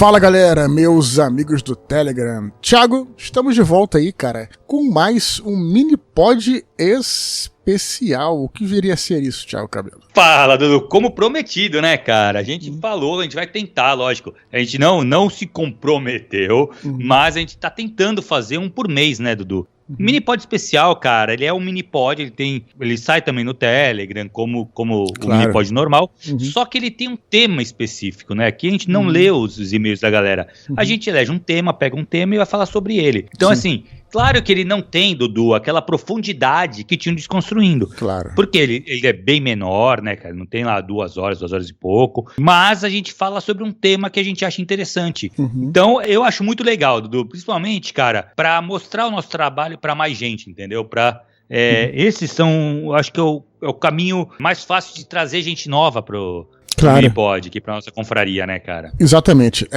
Fala galera, meus amigos do Telegram. Thiago, estamos de volta aí, cara, com mais um mini-pod especial. O que viria a ser isso, Thiago Cabelo? Fala, Dudu. Como prometido, né, cara? A gente falou, a gente vai tentar, lógico. A gente não se comprometeu, mas a gente tá tentando fazer um por mês, né, Dudu? Mini-pod especial, cara, ele é um mini-pod, ele sai também no Telegram, como claro, o mini-pod normal, só que ele tem um tema específico, né? Aqui a gente não lê os e-mails da galera, a gente elege um tema, pega um tema e vai falar sobre ele. Então, assim, claro que ele não tem, Dudu, aquela profundidade que tinha o Desconstruindo. Claro. Porque ele é bem menor, né, cara? Não tem lá 2 horas e pouco. Mas a gente fala sobre um tema que a gente acha interessante. Então, eu acho muito legal, Dudu. Principalmente, cara, pra mostrar o nosso trabalho pra mais gente, entendeu? Esses são, acho que é o caminho mais fácil de trazer gente nova pro mini-pod aqui pra nossa confraria, né, cara? Exatamente.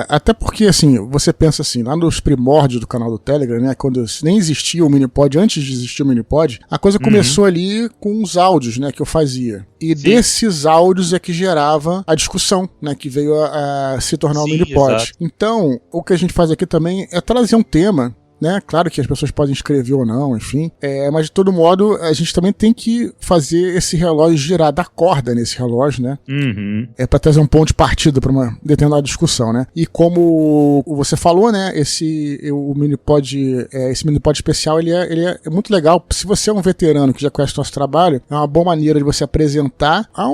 Até porque, assim, você pensa assim, lá nos primórdios do canal do Telegram, né, quando nem existia o mini-pod, antes de existir o mini-pod, a coisa começou ali com os áudios, né, que eu fazia. E desses áudios é que gerava a discussão, né, que veio a se tornar o mini-pod. Então, o que a gente faz aqui também é trazer um tema, né? Claro que as pessoas podem escrever ou não, enfim. Mas de todo modo, a gente também tem que fazer esse relógio girar, dar corda nesse relógio, né? Pra trazer um ponto de partida para uma determinada discussão, né? E como você falou, né? Esse mini-pod especial, ele é muito legal. Se você é um veterano que já conhece o nosso trabalho, é uma boa maneira de você apresentar a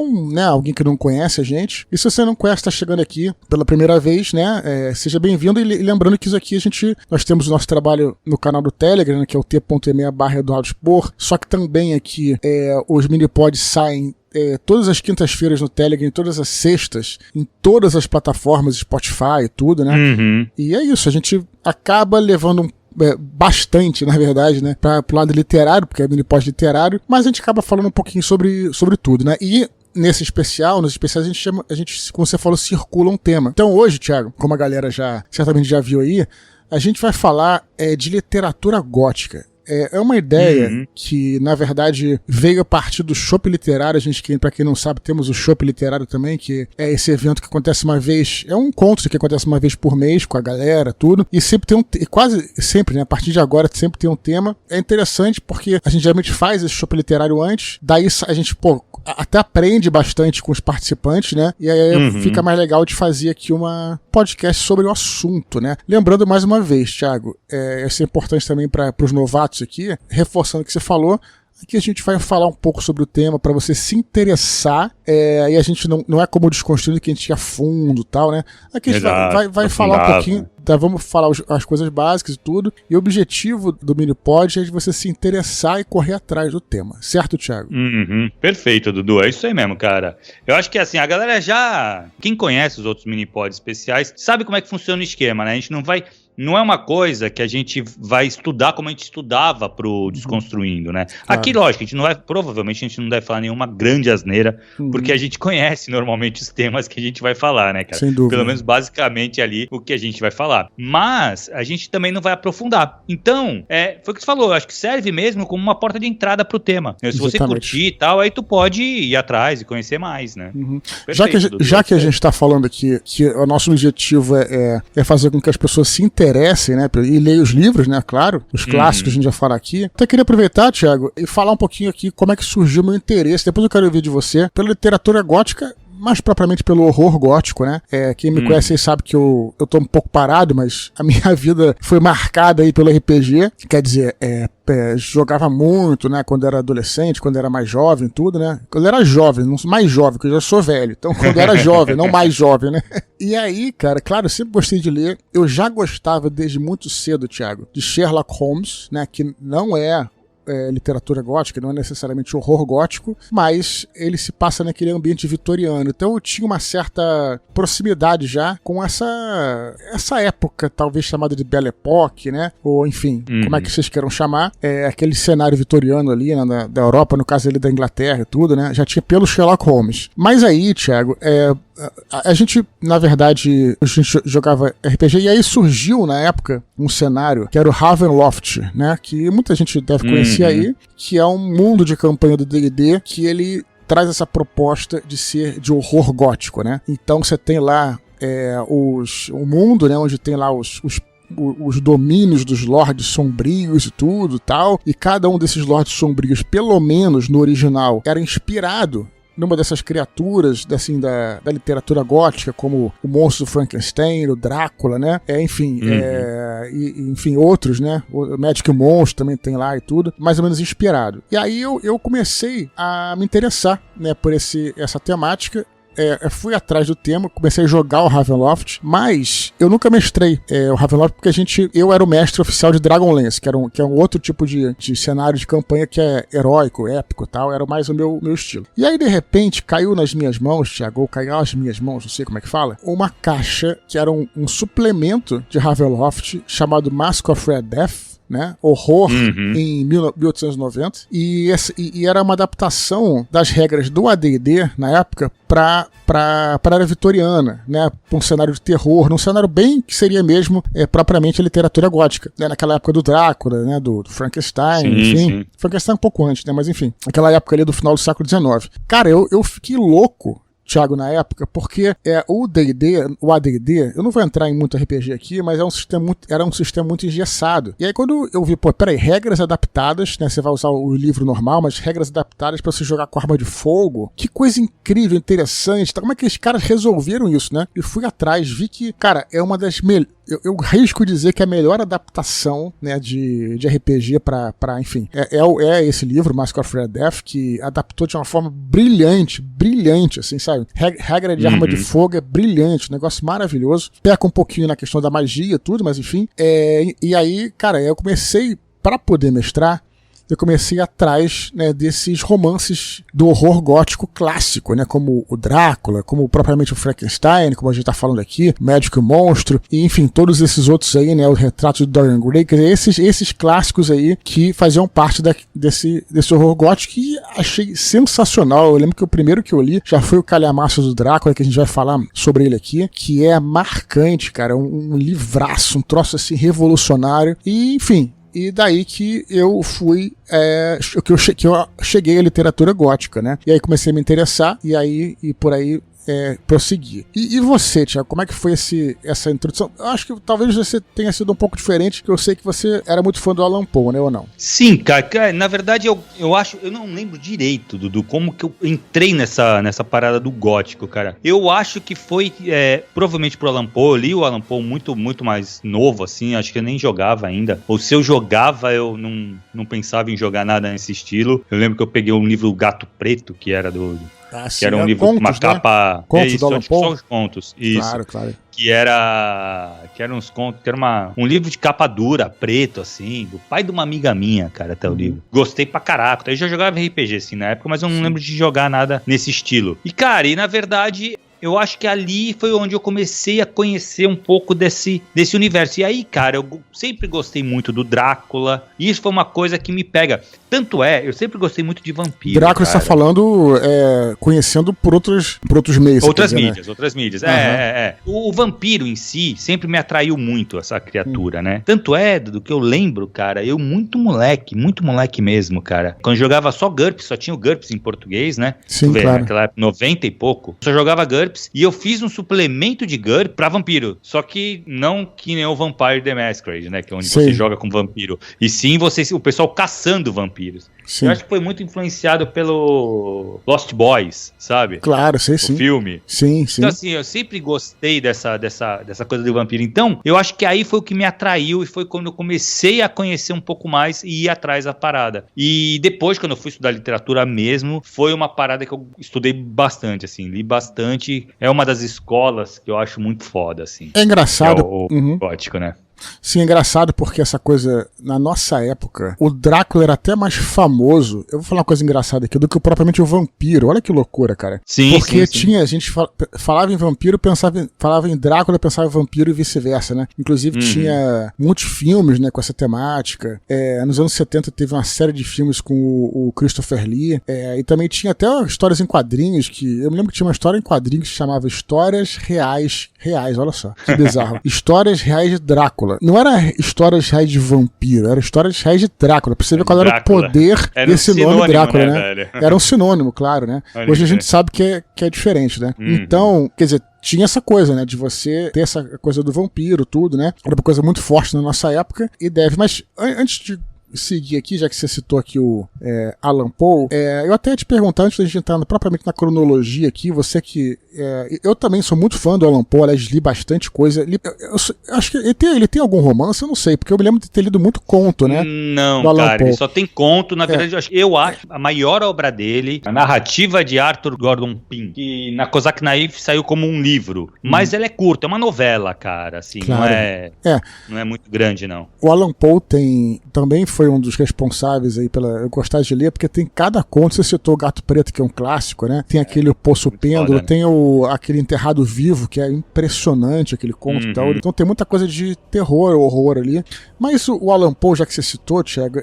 alguém que não conhece a gente. E se você não conhece, está chegando aqui pela primeira vez, né? Seja bem-vindo. E lembrando que isso aqui nós temos o nosso trabalho no canal do Telegram, que é o t.me/EduardoSpor, só que também aqui os mini-pods saem todas as quintas-feiras no Telegram, todas as sextas, em todas as plataformas, Spotify e tudo, né? E é isso, a gente acaba levando bastante, na verdade, né, pro lado literário, porque é mini-pod literário, mas a gente acaba falando um pouquinho sobre tudo, né? E nos especiais a gente, como você falou, circula um tema. Então hoje, Thiago, como a galera certamente já viu aí, a gente vai falar de literatura gótica. É uma ideia que, na verdade, veio a partir do Chopp Literário. Pra quem não sabe, temos o Chopp Literário também, que é esse evento que acontece uma vez, é um encontro que acontece uma vez por mês com a galera, tudo, e sempre tem quase sempre, né, a partir de agora sempre tem um tema. É interessante porque a gente geralmente faz esse Chopp Literário antes, daí a gente, até aprende bastante com os participantes, né, e aí fica mais legal de fazer aqui uma podcast sobre o assunto, né. Lembrando mais uma vez, Thiago, isso é importante também para os novatos aqui, reforçando o que você falou, aqui a gente vai falar um pouco sobre o tema para você se interessar, e a gente não é como o Desconstruído que a gente ia fundo e tal, né? Aqui a gente vai falar um pouquinho, vamos falar as coisas básicas e tudo, e o objetivo do mini-pod é de você se interessar e correr atrás do tema, certo, Thiago? Perfeito, Dudu, é isso aí mesmo, cara. Eu acho que assim, a galera quem conhece os outros mini-pods especiais, sabe como é que funciona o esquema, né? A gente não é uma coisa que a gente vai estudar como a gente estudava pro Desconstruindo, né? Claro. Aqui, lógico, provavelmente a gente não deve falar nenhuma grande asneira, porque a gente conhece normalmente os temas que a gente vai falar, né, cara? Sem dúvida. Pelo menos basicamente ali o que a gente vai falar. Mas a gente também não vai aprofundar. Então, foi o que você falou, eu acho que serve mesmo como uma porta de entrada pro tema. Se você curtir e tal, aí tu pode ir atrás e conhecer mais, né? Perfeito, já que a gente tá falando aqui que o nosso objetivo é fazer com que as pessoas se interessem, né, e leia os livros, né, claro, os clássicos que a gente vai falar aqui. Até queria aproveitar, Thiago, e falar um pouquinho aqui como é que surgiu o meu interesse, depois eu quero ouvir de você, pela literatura gótica, mais propriamente pelo horror gótico, né? Quem me conhece aí sabe que eu tô um pouco parado, mas a minha vida foi marcada aí pelo RPG, quer dizer, jogava muito, né, quando era adolescente, quando era mais jovem, tudo, né? Quando eu era jovem, não mais jovem, porque eu já sou velho, então quando eu era jovem, não mais jovem, né? E aí, cara, claro, eu sempre gostei de ler, eu já gostava desde muito cedo, Thiago, de Sherlock Holmes, né, que não é literatura gótica, não é necessariamente horror gótico, mas ele se passa naquele ambiente vitoriano. Então eu tinha uma certa proximidade já com essa época, talvez chamada de Belle Époque, né? Ou enfim, como é que vocês queiram chamar, aquele cenário vitoriano ali, né, da Europa, no caso ali da Inglaterra e tudo, né? Já tinha pelo Sherlock Holmes. Mas aí, Thiago, a gente, na verdade, a gente jogava RPG e aí surgiu na época um cenário que era o Ravenloft, né? Que muita gente deve conhecer aí, que é um mundo de campanha do D&D que ele traz essa proposta de ser de horror gótico, né? Então você tem lá o mundo, né, onde tem lá os domínios dos Lordes Sombrios e tudo tal, e cada um desses Lordes Sombrios, pelo menos no original, era inspirado numa dessas criaturas assim, da literatura gótica, como o monstro do Frankenstein, o Drácula, né? Enfim, enfim, outros, né? O Magic Monstro também tem lá e tudo, mais ou menos inspirado. E aí eu comecei a me interessar, né, por essa temática. Eu fui atrás do tema, comecei a jogar o Ravenloft, mas eu nunca mestrei o Ravenloft porque eu era o mestre oficial de Dragonlance, que é um outro tipo de cenário de campanha que é heróico, épico e tal, era mais o meu estilo. E aí, de repente, caiu nas minhas mãos, Thiago, ou caiu nas minhas mãos, não sei como é que fala, uma caixa que era um suplemento de Ravenloft chamado Mask of Red Death, né? Horror em 1890, e era uma adaptação das regras do AD&D na época para a era vitoriana, né? Para um cenário de terror, num cenário bem que seria mesmo propriamente a literatura gótica, né? Naquela época do Drácula, né? Do Frankenstein, enfim. Frankenstein um pouco antes, né? Mas enfim, aquela época ali do final do século XIX. Cara, eu fiquei louco, Thiago, na época, porque o AD&D, eu não vou entrar em muito RPG aqui, mas era um sistema muito engessado. E aí quando eu vi, peraí, regras adaptadas, né, você vai usar o livro normal, mas regras adaptadas pra você jogar com arma de fogo, que coisa incrível, interessante, tá? Como é que os caras resolveram isso, né? E fui atrás, vi que, cara, é uma das melhores, eu risco dizer que é a melhor adaptação, né, de RPG pra enfim, é esse livro, Mask of Red Death, que adaptou de uma forma brilhante, assim, sabe? Regra de arma de fogo é brilhante, negócio maravilhoso. Peca um pouquinho na questão da magia e tudo, mas enfim. E aí, cara, eu comecei, para poder mestrar, eu comecei atrás, né, desses romances do horror gótico clássico, né, como o Drácula, como propriamente o Frankenstein, como a gente tá falando aqui, Magic Monstro, e enfim, todos esses outros aí, né, o retrato de Dorian Gray, quer dizer, esses clássicos aí que faziam parte desse horror gótico, e achei sensacional. Eu lembro que o primeiro que eu li já foi o Calhamaço do Drácula, que a gente vai falar sobre ele aqui, que é marcante, cara, um livraço, um troço assim revolucionário, e enfim. E daí que eu fui, que eu cheguei à literatura gótica, né? E aí comecei a me interessar, e por aí prosseguir. E você, Thiago, como é que foi essa introdução? Eu acho que talvez você tenha sido um pouco diferente, porque eu sei que você era muito fã do Allan Poe, né, ou não? Sim, cara, na verdade eu acho, eu não lembro direito, Dudu, como que eu entrei nessa parada do gótico, cara. Eu acho que foi provavelmente pro Allan Poe. Eu li o Allan Poe muito, muito mais novo, assim, acho que eu nem jogava ainda, ou se eu jogava, eu não pensava em jogar nada nesse estilo. Eu lembro que eu peguei um livro Gato Preto, que era que era um livro com uma capa... Contos do Allan Poe? Só os contos, isso. Claro. Que eram uns contos, que era um livro de capa dura, preto, assim, do pai de uma amiga minha, cara, até o livro. Gostei pra caraca. Eu já jogava RPG, assim, na época, mas eu não lembro de jogar nada nesse estilo. E, cara, na verdade... Eu acho que ali foi onde eu comecei a conhecer um pouco desse universo. E aí, cara, eu sempre gostei muito do Drácula. E isso foi uma coisa que me pega. Tanto eu sempre gostei muito de vampiro. Drácula está falando, conhecendo por outros meios. Outras mídias. O vampiro em si sempre me atraiu muito, essa criatura, né? Tanto do que eu lembro, cara, eu muito moleque mesmo, cara. Quando eu jogava só GURPS, só tinha o GURPS em português, né? Sim, claro. Naquela época, 90 e pouco. Só jogava GURPS. E eu fiz um suplemento de GURPS pra vampiro. Só que não que nem o Vampire the Masquerade, né? Que é onde você joga com vampiro. E sim o pessoal caçando vampiros. Sim. Eu acho que foi muito influenciado pelo Lost Boys, sabe? Claro, sim. O filme. Sim. Então, assim, eu sempre gostei dessa coisa do vampiro. Então, eu acho que aí foi o que me atraiu, e foi quando eu comecei a conhecer um pouco mais e ir atrás da parada. E depois, quando eu fui estudar literatura mesmo, foi uma parada que eu estudei bastante, assim, li bastante. É uma das escolas que eu acho muito foda, assim. É engraçado. O gótico, né? Sim, é engraçado porque essa coisa, na nossa época, o Drácula era até mais famoso, eu vou falar uma coisa engraçada aqui, do que propriamente o vampiro. Olha que loucura, cara. Sim, porque sim. A gente falava em vampiro, falava em Drácula, pensava em vampiro e vice-versa, né? Inclusive tinha muitos filmes, né, com essa temática. Nos anos 70 teve uma série de filmes com o Christopher Lee, e também tinha até histórias em quadrinhos, que eu me lembro que tinha uma história em quadrinhos que se chamava Histórias Reais, olha só, que bizarro. Histórias Reais de Drácula. Drácula, não era histórias reais de vampiro, era histórias reais de Drácula. Pra você ver qual era o poder desse nome Drácula, né? Velho? Era um sinônimo, claro, né? Hoje a gente sabe que é diferente, né? Então, quer dizer, tinha essa coisa, né, de você ter essa coisa do vampiro, tudo, né? Era uma coisa muito forte na nossa época e deve, mas antes de seguir aqui, já que você citou aqui o Allan Poe, eu até ia te perguntar, antes da gente entrar propriamente na cronologia aqui, você que... eu também sou muito fã do Allan Poe, aliás, li bastante coisa. Eu acho que ele tem algum romance, eu não sei, porque eu me lembro de ter lido muito conto, né? Não, cara, ele só tem conto. Na verdade, eu acho a maior obra dele, a narrativa de Arthur Gordon Pym, que na Kozak Naif saiu como um livro, mas ela é curta, é uma novela, cara, assim, claro. Não é muito grande, não. O Allan Poe também foi um dos responsáveis aí eu gostar de ler, porque tem cada conto, você citou o Gato Preto, que é um clássico, né? Tem aquele Poço Pêndulo, tem aquele Enterrado Vivo, que é impressionante, aquele conto e tal. Então tem muita coisa de terror, horror ali. Mas o Allan Poe, já que você citou, Thiago,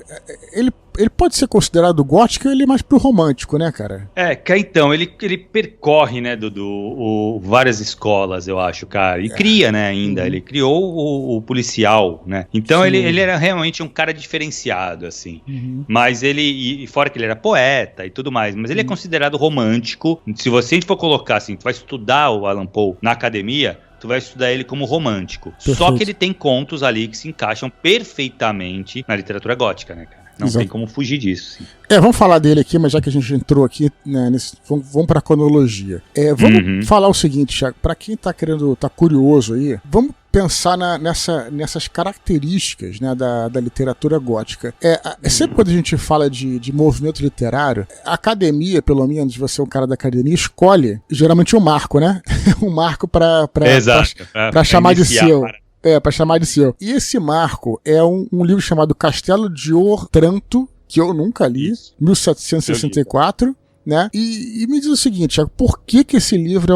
ele pode ser considerado gótico ou ele é mais pro romântico, né, cara? Então, ele percorre, né, várias escolas, eu acho, cara, e cria, né, ainda, ele criou o policial, né, então ele era realmente um cara diferenciado, assim, mas e fora que ele era poeta e tudo mais, mas ele é considerado romântico. Se você for colocar, assim, tu vai estudar o Allan Poe na academia, tu vai estudar ele como romântico. Perfeito. Só que ele tem contos ali que se encaixam perfeitamente na literatura gótica, né, cara? Não tem como fugir disso. Sim. Vamos falar dele aqui, mas já que a gente entrou aqui, né, vamos para a cronologia. Vamos falar o seguinte, Thiago, para quem tá curioso aí, vamos pensar nessas características, né, da literatura gótica. Sempre quando a gente fala de movimento literário, a academia, pelo menos você é um cara da academia, escolhe geralmente um marco, né? Um marco para chamar de seu. Pra chamar de seu. E esse marco é um livro chamado Castelo de Otranto, que eu nunca li, 1764. Né? E me diz o seguinte, Thiago, por que esse livro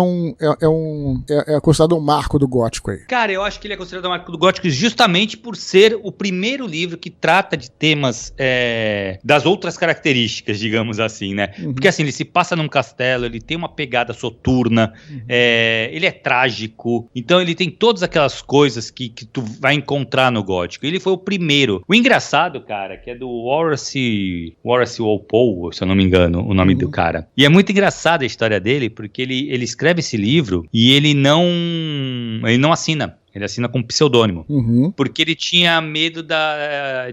é considerado um marco do gótico aí? Cara, eu acho que ele é considerado um marco do gótico justamente por ser o primeiro livro que trata de temas das outras características, digamos assim, né? Porque assim, ele se passa num castelo, ele tem uma pegada soturna, ele é trágico, então ele tem todas aquelas coisas que tu vai encontrar no gótico. Ele foi o primeiro. O engraçado, cara, que é do Horace Walpole, se eu não me engano, o nome do cara. E é muito engraçada a história dele, porque ele escreve esse livro e ele não assina. Ele assina com pseudônimo. Porque ele tinha medo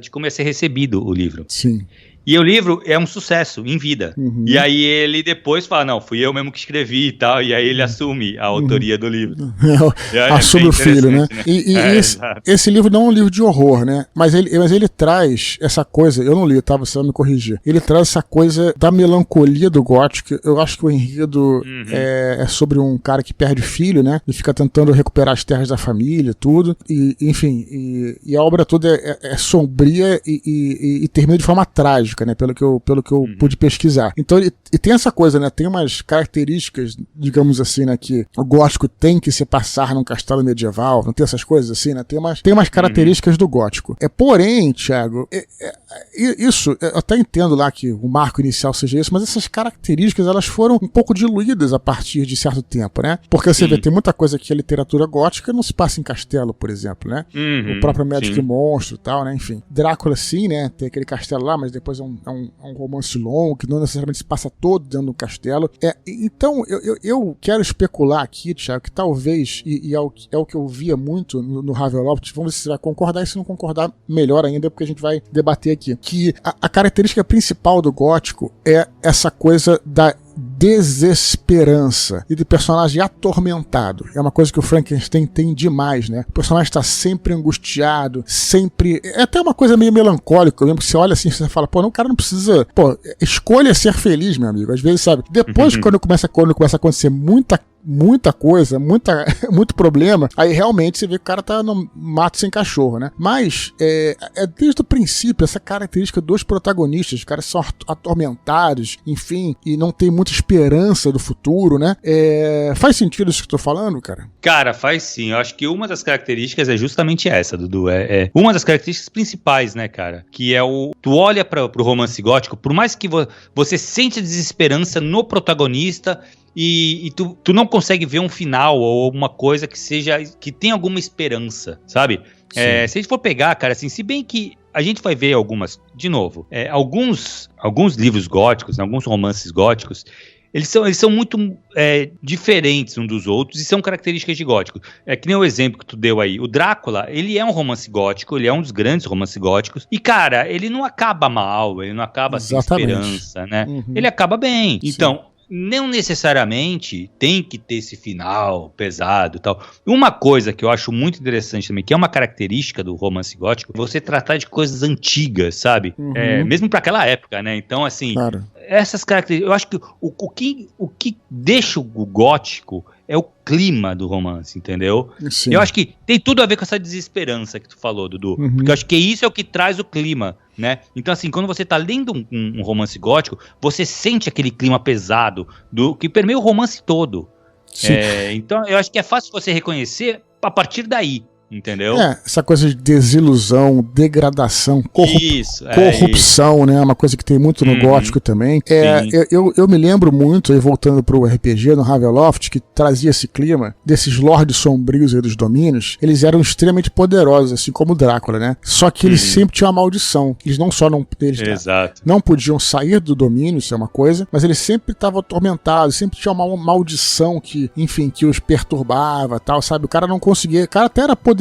de como ia ser recebido o livro. Sim. E o livro é um sucesso em vida. E aí ele depois fala, não, fui eu mesmo que escrevi e tal. E aí ele assume a autoria do livro. Assume o filho, né? Esse livro não é um livro de horror, né? Mas ele traz essa coisa, eu não li, tá? Você vai me corrigir. Ele traz essa coisa da melancolia do gótico. Eu acho que o enredo é sobre um cara que perde filho, né? E fica tentando recuperar as terras da família, tudo. E, enfim, a obra toda é sombria e termina de forma trágica. Né, pelo que eu pude pesquisar. Então ele tem essa coisa, né? Tem umas características, digamos assim, né? Que o gótico tem que se passar num castelo medieval, não tem essas coisas assim, né? Tem umas características do gótico. Porém, Thiago, isso, eu até entendo lá que o marco inicial seja isso, mas essas características, elas foram um pouco diluídas a partir de certo tempo, né? Porque você vê, tem muita coisa que a literatura gótica não se passa em castelo, por exemplo, né? O próprio Médico e Monstro e tal, né? Enfim. Drácula, sim, né? Tem aquele castelo lá, mas depois é um romance longo, que não necessariamente se passa todo dentro do castelo. Então, eu quero especular aqui, Thiago, que talvez, e é o que eu via muito no Ravenloft, vamos ver se você vai concordar, e se não concordar, melhor ainda, porque a gente vai debater aqui, que a característica principal do gótico é essa coisa da desesperança e de personagem atormentado. É uma coisa que o Frankenstein tem demais, né? O personagem está sempre angustiado, sempre... É até uma coisa meio melancólica, mesmo que você olha assim e você fala, o cara não precisa... escolha ser feliz, meu amigo. Às vezes, sabe? Depois, quando começa a acontecer muita coisa, muito problema, aí realmente você vê que o cara tá no mato sem cachorro, né? Mas desde o princípio essa característica dos protagonistas, os caras são atormentados, enfim, e não tem muita esperança do futuro, né? Faz sentido isso que eu tô falando, cara? Cara, faz sim. Eu acho que uma das características é justamente essa, Dudu. É uma das características principais, né, cara? Que é tu olha pro romance gótico, por mais que você sente a desesperança no protagonista, e tu não consegue ver um final ou alguma coisa que tenha alguma esperança, sabe? Se a gente for pegar, cara, assim, se bem que a gente vai ver de novo, alguns livros góticos, né, alguns romances góticos, eles são muito diferentes uns dos outros e são características de gótico. É que nem o exemplo que tu deu aí. O Drácula, ele é um romance gótico, ele é um dos grandes romances góticos. E, cara, ele não acaba mal, ele não acaba sem esperança, né? Uhum. Ele acaba bem. Sim. Então, não necessariamente tem que ter esse final pesado e tal. Uma coisa que eu acho muito interessante também, que é uma característica do romance gótico, você tratar de coisas antigas, sabe? Uhum. Mesmo para aquela época, né? Então, assim, claro. Essas características, eu acho que o que deixa o gótico é o clima do romance, entendeu? Sim. Eu acho que tem tudo a ver com essa desesperança que tu falou, Dudu. Uhum. Porque eu acho que isso é o que traz o clima, né? Então, assim, quando você tá lendo um romance gótico, você sente aquele clima pesado que permeia o romance todo. Então, eu acho que é fácil você reconhecer a partir daí. Entendeu? Essa coisa de desilusão, degradação, corrupção, isso. né? Uma coisa que tem muito no gótico também. Eu me lembro muito, aí voltando pro RPG, no Ravenloft, que trazia esse clima desses lordes sombrios aí dos domínios. Eles eram extremamente poderosos, assim como o Drácula, né? Só que eles sempre tinham uma maldição. Eles não só não podiam sair do domínio, isso é uma coisa, mas eles sempre estavam atormentados, sempre tinha uma maldição que, enfim, que os perturbava, tal, sabe? O cara não conseguia, o cara até era poderoso,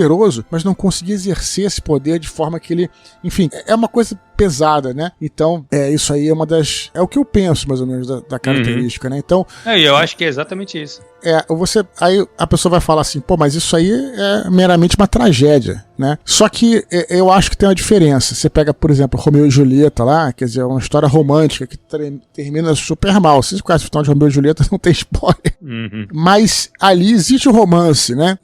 mas não conseguia exercer esse poder de forma que ele, enfim, é uma coisa pesada, né? Então, isso aí é o que eu penso, mais ou menos, da característica, né? Então, eu acho que é exatamente isso. Aí a pessoa vai falar assim, pô, mas isso aí é meramente uma tragédia, né? Só que eu acho que tem uma diferença. Você pega, por exemplo, Romeu e Julieta lá, quer dizer, uma história romântica que termina super mal. Se você conhece o final de Romeu e Julieta, não tem spoiler. Uhum. Mas ali existe o romance, né?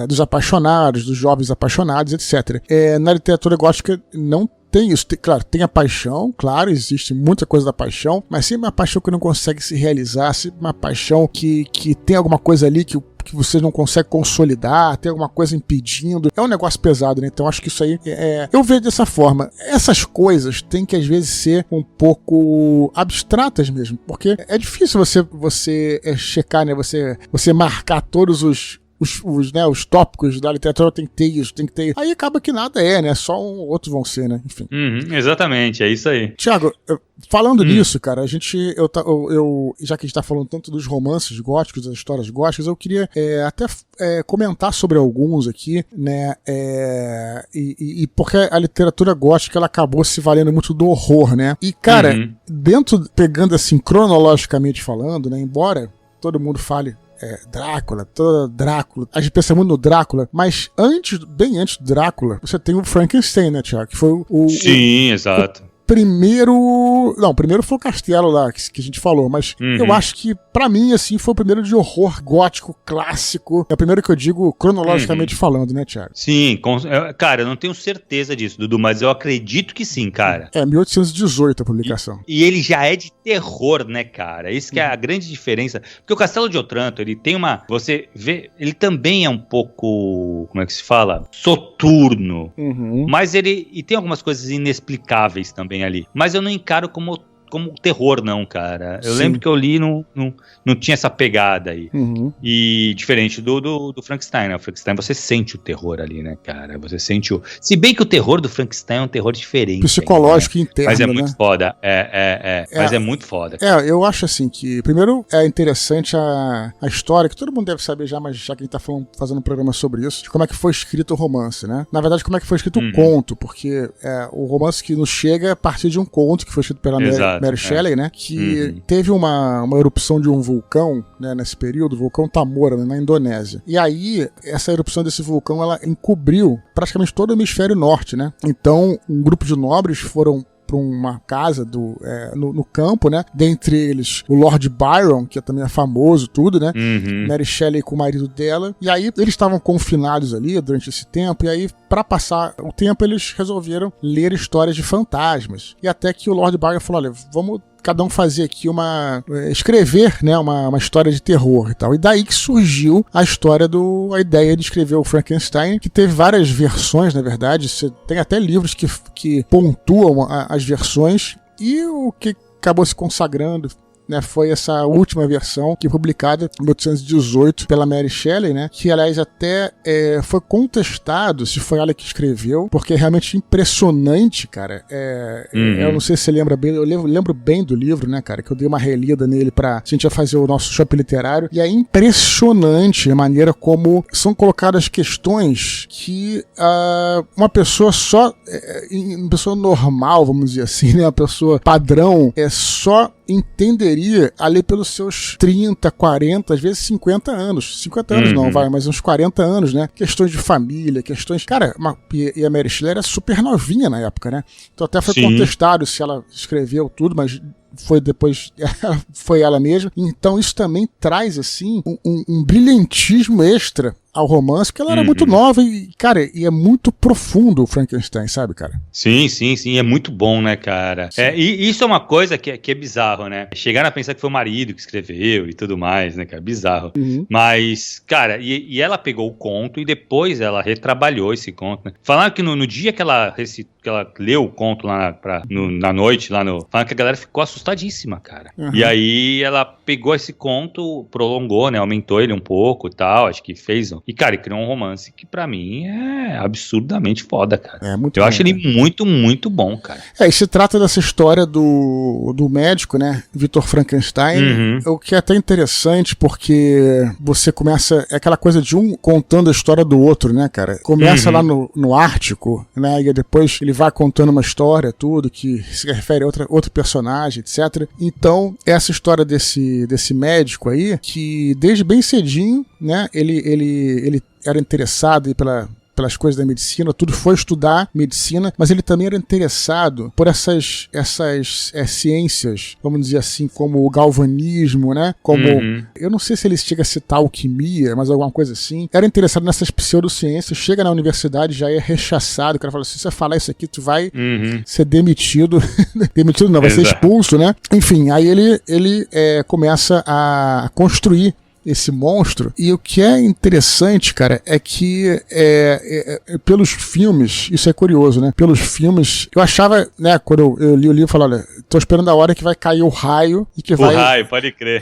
Dos apaixonados, dos jovens apaixonados, etc. Na literatura gótica não tem isso, claro, tem a paixão, claro, existe muita coisa da paixão, mas sempre uma paixão que não consegue se realizar, sempre uma paixão que tem alguma coisa ali que você não consegue consolidar, tem alguma coisa impedindo. É um negócio pesado, né? Então acho que isso aí eu vejo dessa forma. Essas coisas têm que às vezes ser um pouco abstratas mesmo, porque é difícil você checar, né? Você marcar todos os tópicos da literatura, tem que ter isso, tem que ter isso. Aí acaba que nada né? Só outros vão ser, né? Enfim. Exatamente, é isso aí. Tiago, falando nisso, cara, já que a gente tá falando tanto dos romances góticos, das histórias góticas, eu queria até comentar sobre alguns aqui, né? E porque a literatura gótica, ela acabou se valendo muito do horror, né? E, cara, pegando assim, cronologicamente falando, né? Embora todo mundo fale Drácula, a gente pensa muito no Drácula, mas bem antes do Drácula, você tem o Frankenstein, né, Thiago? Que foi Sim, exato. Primeiro foi o Castelo lá, que a gente falou, mas eu acho que, pra mim, assim, foi o primeiro de horror gótico, clássico. É o primeiro que eu digo cronologicamente falando, né, Thiago? Sim, cara, eu não tenho certeza disso, Dudu, mas eu acredito que sim, cara. 1818 a publicação. E ele já é de terror, né, cara? Isso que é a grande diferença. Porque o Castelo de Otranto, ele tem você vê, ele também é um pouco, como é que se fala? Soturno. Mas e tem algumas coisas inexplicáveis também ali. Mas eu não encaro como terror, não, cara. Eu lembro que eu li não tinha essa pegada aí. E diferente do Frankenstein, né? O Frankenstein, você sente o terror ali, né, cara? Você sente Se bem que o terror do Frankenstein é um terror diferente. Psicológico e interno, mas é muito foda. Mas é muito foda. Eu acho assim que, primeiro, é interessante a história, que todo mundo deve saber já, mas já que a gente tá fazendo um programa sobre isso, de como é que foi escrito o romance, né? Na verdade, como é que foi escrito o conto, porque o romance que nos chega é a partir de um conto que foi escrito pela Mary Shelley, né? Que teve uma erupção de um vulcão, né, nesse período, o vulcão Tamora, né, na Indonésia. E aí, essa erupção desse vulcão, ela encobriu praticamente todo o hemisfério norte, né? Então, um grupo de nobres foram para uma casa no campo, né? Dentre eles, o Lord Byron, que também é famoso, tudo, né? Mary Shelley com o marido dela. E aí, eles estavam confinados ali durante esse tempo, e aí, para passar o tempo, eles resolveram ler histórias de fantasmas. E até que o Lord Byron falou, olha, vamos cada um fazer aqui escrever, né, uma história de terror e tal. E daí que surgiu a ideia de escrever o Frankenstein, que teve várias versões, na verdade. Você tem até livros que pontuam as versões, e o que acabou se consagrando, né, foi essa última versão que publicada em 1818 pela Mary Shelley, né, que aliás até foi contestado se foi ela que escreveu, porque é realmente impressionante, cara. Eu não sei se você lembra bem, eu lembro bem do livro, né, cara, que eu dei uma relida nele a gente ia fazer o nosso shopping literário, e é impressionante a maneira como são colocadas questões que uma pessoa uma pessoa normal, vamos dizer assim, né, uma pessoa padrão, só entenderia ali pelos seus 30, 40, às vezes 50 anos. 50 anos não, mas uns 40 anos, né? Questões de família, questões... Cara, e a Mary Shelley era super novinha na época, né? Então até foi contestado se ela escreveu tudo, mas foi depois, foi ela mesma. Então isso também traz, assim, um brilhantismo extra ao romance, porque ela era muito nova e, cara, e é muito profundo o Frankenstein, sabe, cara? Sim, é muito bom, né, cara? E isso é uma coisa que é bizarro, né? Chegaram a pensar que foi o marido que escreveu e tudo mais, né, cara? Bizarro. Mas, cara, e ela pegou o conto e depois ela retrabalhou esse conto, né? Falaram que no dia que ela leu o conto lá na noite, falaram que a galera ficou assustadíssima, cara. E aí ela pegou esse conto, prolongou, né? Aumentou ele um pouco e tal, acho que fez... E, cara, ele criou um romance que pra mim é absurdamente foda, cara. Eu acho ele muito, muito bom, cara. E se trata dessa história do médico, né? Victor Frankenstein, o que é até interessante, porque você começa... É aquela coisa de um contando a história do outro, né, cara? Começa lá no Ártico, né? E depois ele vai contando uma história, tudo, que se refere a outro personagem, etc. Então, essa história desse médico aí, que desde bem cedinho, né? Ele era interessado pelas coisas da medicina, tudo, foi estudar medicina, mas ele também era interessado por essas ciências, vamos dizer assim, como o galvanismo, né? Como, eu não sei se ele chega a citar alquimia, mas alguma coisa assim. Era interessado nessas pseudociências, chega na universidade, já é rechaçado, o cara fala assim, se você falar isso aqui, tu vai ser demitido. Demitido não, vai ser expulso, né? Enfim, aí ele começa a construir esse monstro, e o que é interessante, cara, é que pelos filmes, isso é curioso, né? Pelos filmes, eu achava, né, quando eu li o livro, eu falava, olha, tô esperando a hora que vai cair o raio e que vai pode crer.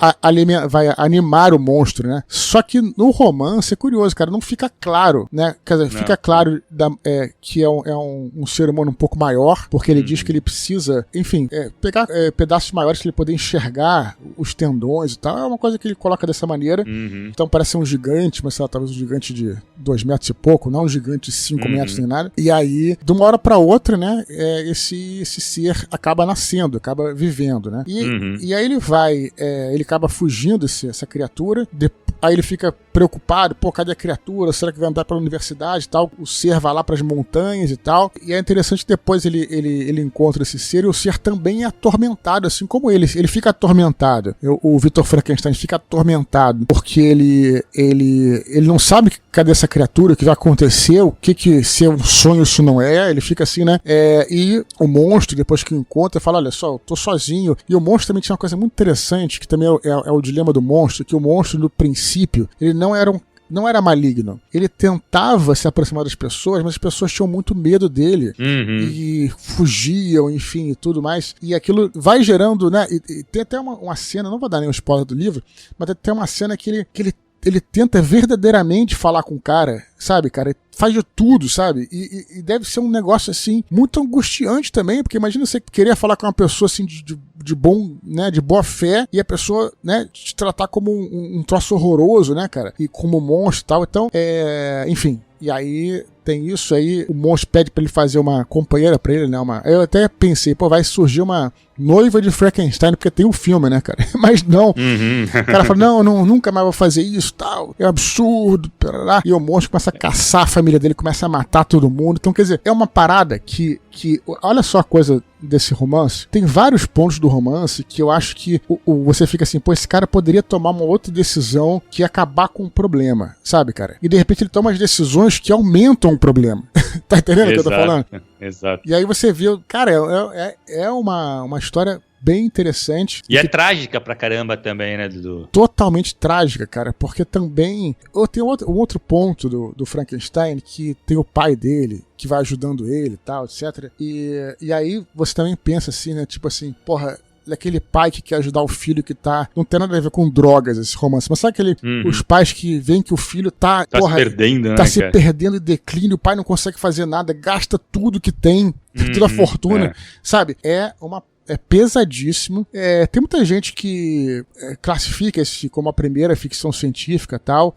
Vai animar o monstro, né? Só que no romance é curioso, cara, não fica claro, né? Quer dizer, fica claro que é um ser humano um pouco maior, porque ele diz que ele precisa, enfim, pegar pedaços maiores para ele poder enxergar os tendões e tal. É uma coisa que ele coloca dessa maneira. Então parece ser um gigante, mas sei lá, talvez um gigante de 2 metros e pouco, não um gigante de 5 metros nem nada. E aí, de uma hora pra outra, né, esse ser acaba nascendo, acaba vivendo, né? E aí ele acaba fugindo essa criatura, aí ele fica preocupado, pô, cadê a criatura? Será que vai andar pela universidade e tal? O ser vai lá pras montanhas e tal. E é interessante que depois ele encontra esse ser, e o ser também é atormentado, assim como ele. Ele fica atormentado. O Victor Frankenstein fica atormentado, porque ele não sabe cadê essa criatura, o que vai acontecer, o que se é um sonho, se não é. Ele fica assim, né? E o monstro, depois que o encontra, fala, olha só, eu tô sozinho. E o monstro também tinha uma coisa muito interessante, que também é o dilema do monstro, que o monstro, no princípio, ele não era maligno. Ele tentava se aproximar das pessoas, mas as pessoas tinham muito medo dele. E fugiam, enfim, e tudo mais. E aquilo vai gerando, né? E tem até uma cena, não vou dar nenhum spoiler do livro, mas tem uma cena que ele tenta verdadeiramente falar com o cara, sabe, cara? Faz de tudo, sabe? E deve ser um negócio, assim, muito angustiante também, porque imagina você querer falar com uma pessoa, assim, de bom, né, de boa fé, e a pessoa, né, te tratar como um troço horroroso, né, cara? E como um monstro e tal. Então, enfim. E aí tem isso aí, o monstro pede pra ele fazer uma companheira pra ele, né? Eu até pensei, pô, vai surgir uma noiva de Frankenstein, porque tem um filme, né, cara? Mas não. O cara fala, não, nunca mais vou fazer isso, tal. É um absurdo, lá. E o monstro começa a caçar a família dele, começa a matar todo mundo. Então, quer dizer, é uma parada que olha só a coisa desse romance. Tem vários pontos do romance que eu acho que você fica assim, pô, esse cara poderia tomar uma outra decisão que ia acabar com o problema, sabe, cara? E de repente ele toma as decisões que aumentam o problema. Tá entendendo o que eu tô falando? Exato. E aí você vê, cara, é uma história bem interessante. E é trágica pra caramba também, né, Dudu? Totalmente trágica, cara, porque também... Tem um outro ponto do Frankenstein, que tem o pai dele, que vai ajudando ele e tal, etc. E aí você também pensa assim, né, tipo assim, porra, daquele pai que quer ajudar o filho que tá... Não tem nada a ver com drogas esse romance, mas sabe os pais que veem que o filho tá se perdendo, né? Tá se perdendo em declínio, o pai não consegue fazer nada, gasta tudo que tem, toda a fortuna, sabe? É pesadíssimo. Tem muita gente que classifica esse como a primeira ficção científica e tal.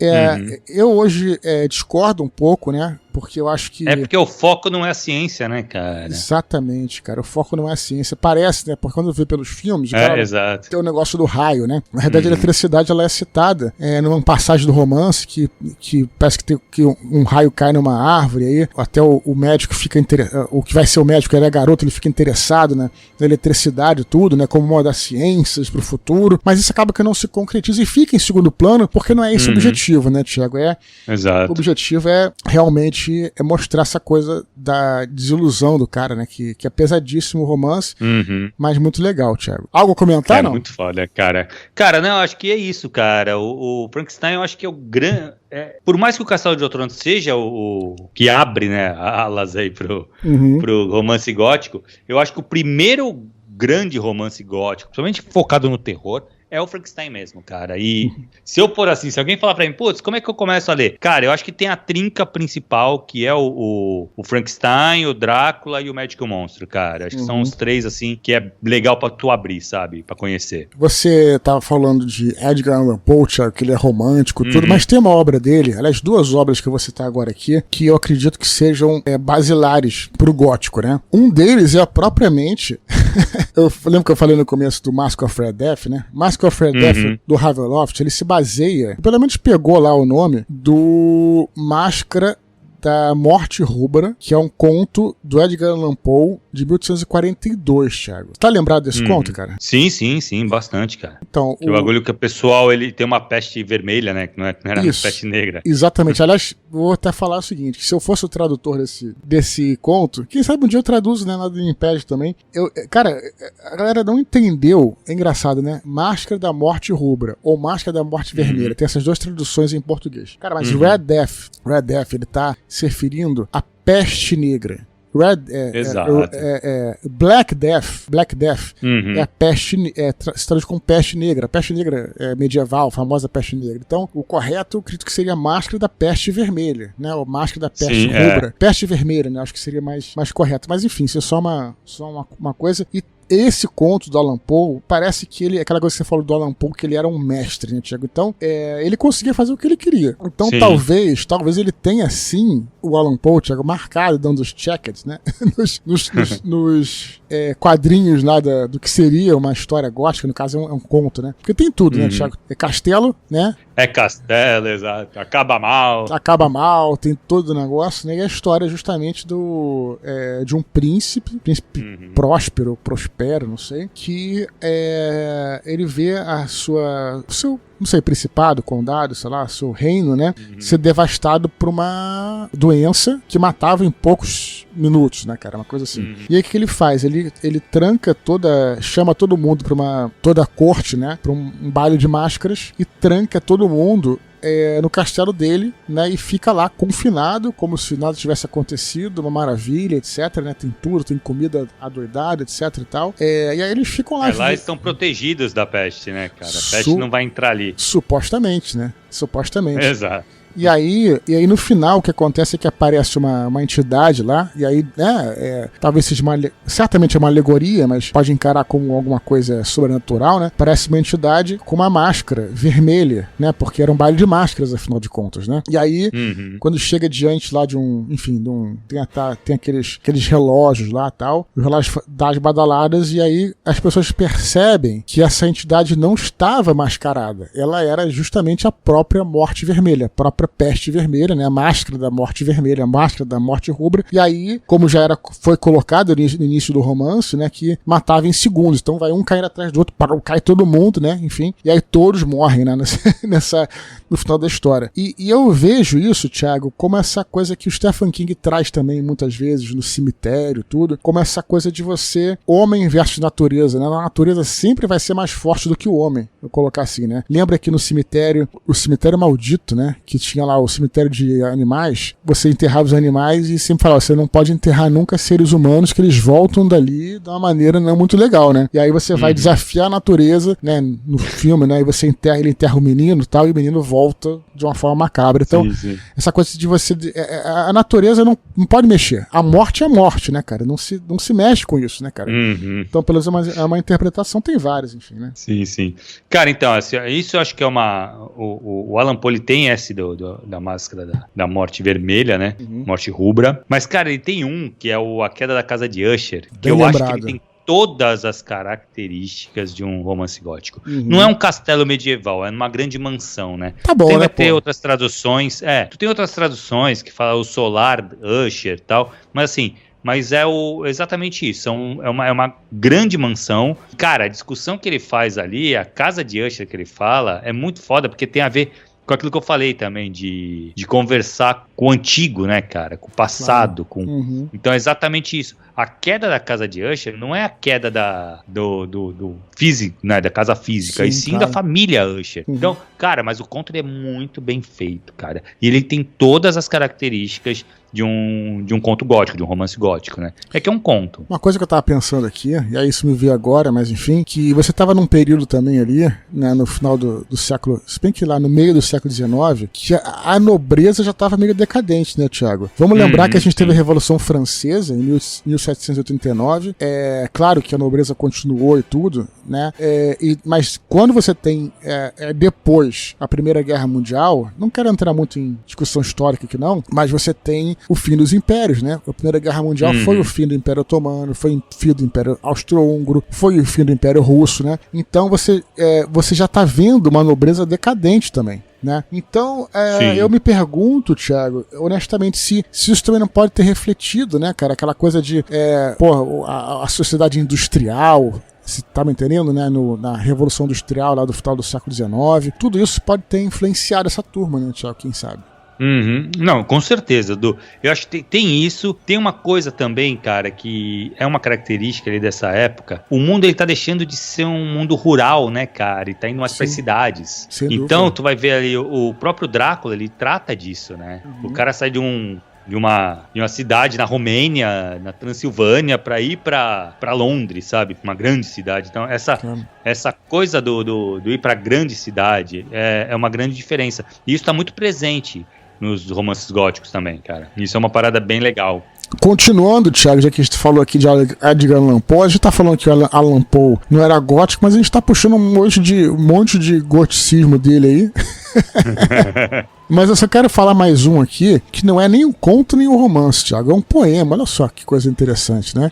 Eu hoje discordo um pouco, né? Porque eu acho que... porque o foco não é a ciência, né, cara? Exatamente, cara. O foco não é a ciência. Parece, né? Porque quando vê pelos filmes, exato. Tem o negócio do raio, né? Na verdade, a eletricidade, ela é citada numa passagem do romance que parece que um raio cai numa árvore, aí até o médico fica interessado, o que vai ser o médico, ele é garoto, ele fica interessado, né, na eletricidade e tudo, né? Como uma das ciências pro futuro. Mas isso acaba que não se concretiza e fica em segundo plano, porque não é esse o objetivo, né, Thiago? Exato. O objetivo é realmente mostrar essa coisa da desilusão do cara, né? Que é pesadíssimo o romance, mas muito legal, Thiago. Algo a comentar, não? Muito foda, cara. Cara, não, acho que é isso, cara. O Frankenstein, eu acho que é o grande... por mais que o Castelo de Otranto seja o que abre, né, alas aí pro romance gótico, eu acho que o primeiro grande romance gótico, principalmente focado no terror, é o Frankenstein mesmo, cara. E se eu for assim, se alguém falar pra mim, putz, como é que eu começo a ler? Cara, eu acho que tem a trinca principal, que é o Frankenstein, o Drácula e o Médico Monstro, cara. Acho que são os três, assim, que é legal pra tu abrir, sabe? Pra conhecer. Você tava falando de Edgar Allan Poe, que ele é romântico, tudo, mas tem uma obra dele, aliás, duas obras que eu vou citar agora aqui, que eu acredito que sejam basilares pro gótico, né? Um deles é propriamente... eu lembro que eu falei no começo do Mask of Red Death, né? Mask of Red Death do Ravenloft, ele se baseia, pelo menos pegou lá o nome, do Máscara da Morte Rubra, que é um conto do Edgar Allan Poe de 1842, Thiago. Tá lembrado desse conto, cara? Sim, bastante, cara. Então, o bagulho que o pessoal, ele tem uma peste vermelha, né? Que não era uma peste negra. Exatamente. Aliás, vou até falar o seguinte, que se eu fosse o tradutor desse conto, quem sabe um dia eu traduzo, né? Nada me impede também. Cara, a galera não entendeu, é engraçado, né? Máscara da Morte Rubra ou Máscara da Morte Vermelha. Tem essas duas traduções em português. Cara, mas Red Death, ele tá se referindo à peste negra. Black Death é a peste, se traduz como peste negra. A peste negra é medieval, a famosa peste negra. Então, o correto, eu acredito que seria a máscara da peste vermelha, né? Ou máscara da peste rubra. Peste vermelha, né? Acho que seria mais correto. Mas enfim, isso é só uma coisa. E esse conto do Allan Poe, parece que ele, aquela coisa que você falou do Allan Poe, que ele era um mestre, né, Thiago? Então, ele conseguia fazer o que ele queria. Então, talvez ele tenha, sim, o Allan Poe, Thiago, marcado, dando os checkers, né? nos quadrinhos lá do que seria uma história gótica, no caso é um conto, né? Porque tem tudo, né, Thiago? É castelo, né? É castelo, exato. Acaba mal, tem todo o negócio, né? E a história justamente de um príncipe próspero, não sei, que ele vê o seu, não sei, principado, condado, sei lá, seu reino, né, ser devastado por uma doença que matava em poucos minutos, né, cara, uma coisa assim. E aí o que ele faz? Ele tranca chama todo mundo toda a corte, né, pra um baile de máscaras e tranca todo mundo no castelo dele, né, e fica lá confinado, como se nada tivesse acontecido, uma maravilha, etc, né, tem tudo, tem comida adoidada, etc e tal, e aí eles ficam lá. Lá estão protegidos da peste, né, cara, a peste não vai entrar ali. Supostamente, né, Exato. E aí no final o que acontece é que aparece uma entidade lá, e aí, né, talvez seja certamente é uma alegoria, mas pode encarar como alguma coisa sobrenatural, né? Parece uma entidade com uma máscara vermelha, né? Porque era um baile de máscaras, afinal de contas, né? E aí, quando chega diante lá tem aqueles relógios lá e tal, os relógios das badaladas, e aí as pessoas percebem que essa entidade não estava mascarada, ela era justamente a própria Morte Vermelha, a própria peste vermelha, né? A máscara da Morte Vermelha, a máscara da Morte Rubra. E aí, como foi colocado no início do romance, né? Que matava em segundos. Então vai um cair atrás do outro, cai todo mundo, né? Enfim. E aí todos morrem, né? No final da história. E eu vejo isso, Thiago, como essa coisa que o Stephen King traz também muitas vezes no Cemitério, tudo, como essa coisa de você, homem versus natureza, né? A natureza sempre vai ser mais forte do que o homem, eu colocar assim, né? Lembra que no Cemitério, o Cemitério Maldito, né? Que tinha lá o cemitério de animais, você enterrava os animais e sempre falava, você não pode enterrar nunca seres humanos, que eles voltam dali de uma maneira não muito legal, né? E aí você vai desafiar a natureza, né, no filme, né, e você ele enterra o menino e tal, e o menino volta de uma forma macabra. Então, essa coisa de você... A natureza não pode mexer. A morte é morte, né, cara? Não se mexe com isso, né, cara? Então, pelo menos é uma interpretação, tem várias, enfim, né? Sim. Cara, então, assim, isso eu acho que é o Alan Poe, ele tem esse da máscara da morte vermelha, né? Morte rubra. Mas, cara, ele tem um, que é A Queda da Casa de Usher, que eu acho que ele tem todas as características de um romance gótico. Não é um castelo medieval, é uma grande mansão, né? Tá bom, vai ter outras traduções, tu tem outras traduções que falam o Solar Usher e tal, mas assim... Mas é exatamente isso, é uma grande mansão. Cara, a discussão que ele faz ali, a casa de Usher que ele fala, é muito foda, porque tem a ver com aquilo que eu falei também, de conversar com o antigo, né, cara? Com o passado. Então é exatamente isso. A queda da casa de Usher não é a queda do físico, né, da casa física, e sim da família Usher. Então, cara, mas o conto ele é muito bem feito, cara. E ele tem todas as características de um conto gótico, de um romance gótico, né? É que é um conto. Uma coisa que eu tava pensando aqui, e aí isso me veio agora, mas enfim, que você tava num período também ali, né, no final do século, se bem que lá no meio do século XIX, que a nobreza já tava meio decadente, né, Thiago? Vamos lembrar que a gente teve a Revolução Francesa em 1789, claro que a nobreza continuou e tudo, né, mas quando você tem depois a Primeira Guerra Mundial, não quero entrar muito em discussão histórica aqui não, mas você tem o fim dos impérios, né? A Primeira Guerra Mundial foi o fim do Império Otomano, foi o fim do Império Austro-Húngaro, foi o fim do Império Russo, né? Então você já está vendo uma nobreza decadente também, né? Então eu me pergunto, Thiago, honestamente, se isso também não pode ter refletido, né, cara? Aquela coisa de a sociedade industrial, se tá me entendendo, né, na Revolução Industrial lá do final do século XIX, tudo isso pode ter influenciado essa turma, né, Thiago? Quem sabe? Não, com certeza, Du. Eu acho que tem isso. Tem uma coisa também, cara, que é uma característica ali dessa época. O mundo, ele tá deixando de ser um mundo rural, né, cara? E tá indo mais para cidades. Então, tu vai ver ali, o próprio Drácula, ele trata disso, né? O cara sai de uma cidade na Romênia, na Transilvânia, para ir para Londres, sabe? Uma grande cidade. Então, essa coisa do ir para grande cidade é uma grande diferença. E isso tá muito presente nos romances góticos também, cara. Isso é uma parada bem legal. Continuando, Thiago, já que a gente falou aqui de Edgar Allan Poe, a gente tá falando que o Allan Poe não era gótico, mas a gente tá puxando um monte de goticismo dele aí. Mas eu só quero falar mais um aqui, que não é nem um conto nem um romance, Thiago, é um poema. Olha só que coisa interessante, né?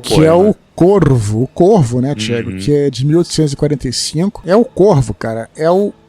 Que é o Corvo, né, Thiago? Que é de 1845. É o Corvo, cara.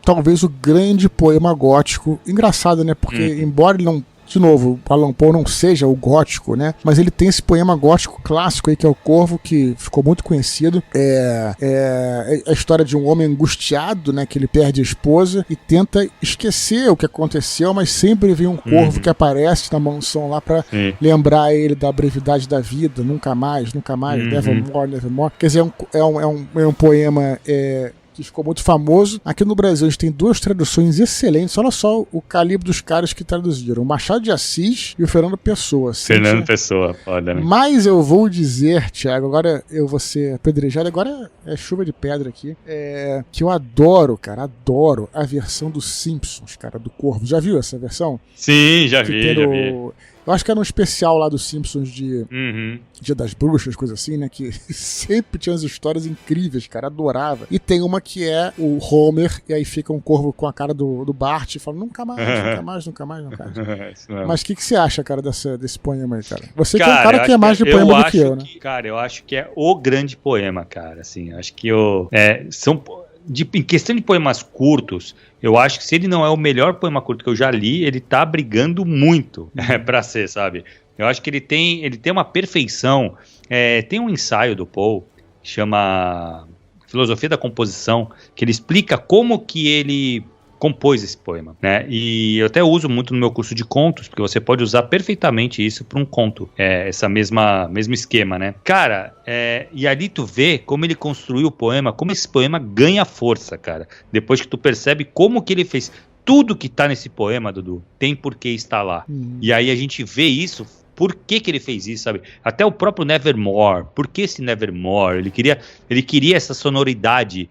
Talvez o grande poema gótico. Engraçado, né? Porque, embora ele não... De novo, o Allan Poe não seja o gótico, né? Mas ele tem esse poema gótico clássico aí, que é o Corvo, que ficou muito conhecido. É a história de um homem angustiado, né? Que ele perde a esposa e tenta esquecer o que aconteceu, mas sempre vem um corvo que aparece na mansão lá pra lembrar ele da brevidade da vida. Nunca mais, nevermore, nevermore. Quer dizer, é um poema... que ficou muito famoso. Aqui no Brasil a gente tem duas traduções excelentes. Olha só o calibre dos caras que traduziram: o Machado de Assis e o Fernando Pessoa. Fernando Pessoa, foda, né? Mas eu vou dizer, Thiago, agora eu vou ser apedrejado, agora é chuva de pedra aqui, que eu adoro a versão dos Simpsons, cara, do Corvo. Já viu essa versão? Sim, já vi. Eu acho que era um especial lá dos Simpsons de Dia das Bruxas, coisa assim, né? Que sempre tinha umas histórias incríveis, cara. Adorava. E tem uma que é o Homer, e aí fica um corvo com a cara do Bart e fala: nunca mais. Mas o que você acha, cara, desse poema aí, cara? Você que é um cara que é mais de poema do que eu, né? Cara, eu acho que é o grande poema, cara. Assim, acho que em questão de poemas curtos, eu acho que se ele não é o melhor poema curto que eu já li, ele tá brigando muito pra ser, sabe? Eu acho que ele tem uma perfeição. Tem um ensaio do Poe que chama Filosofia da Composição, que ele explica como que ele compôs esse poema, né? E eu até uso muito no meu curso de contos, porque você pode usar perfeitamente isso para um conto, essa mesmo esquema, né? Cara, e ali tu vê como ele construiu o poema, como esse poema ganha força, cara, depois que tu percebe como que ele fez tudo que tá nesse poema, Dudu, tem por que estar lá. E aí a gente vê isso. Por que ele fez isso, sabe? Até o próprio Nevermore. Por que esse Nevermore? Ele queria essa sonoridade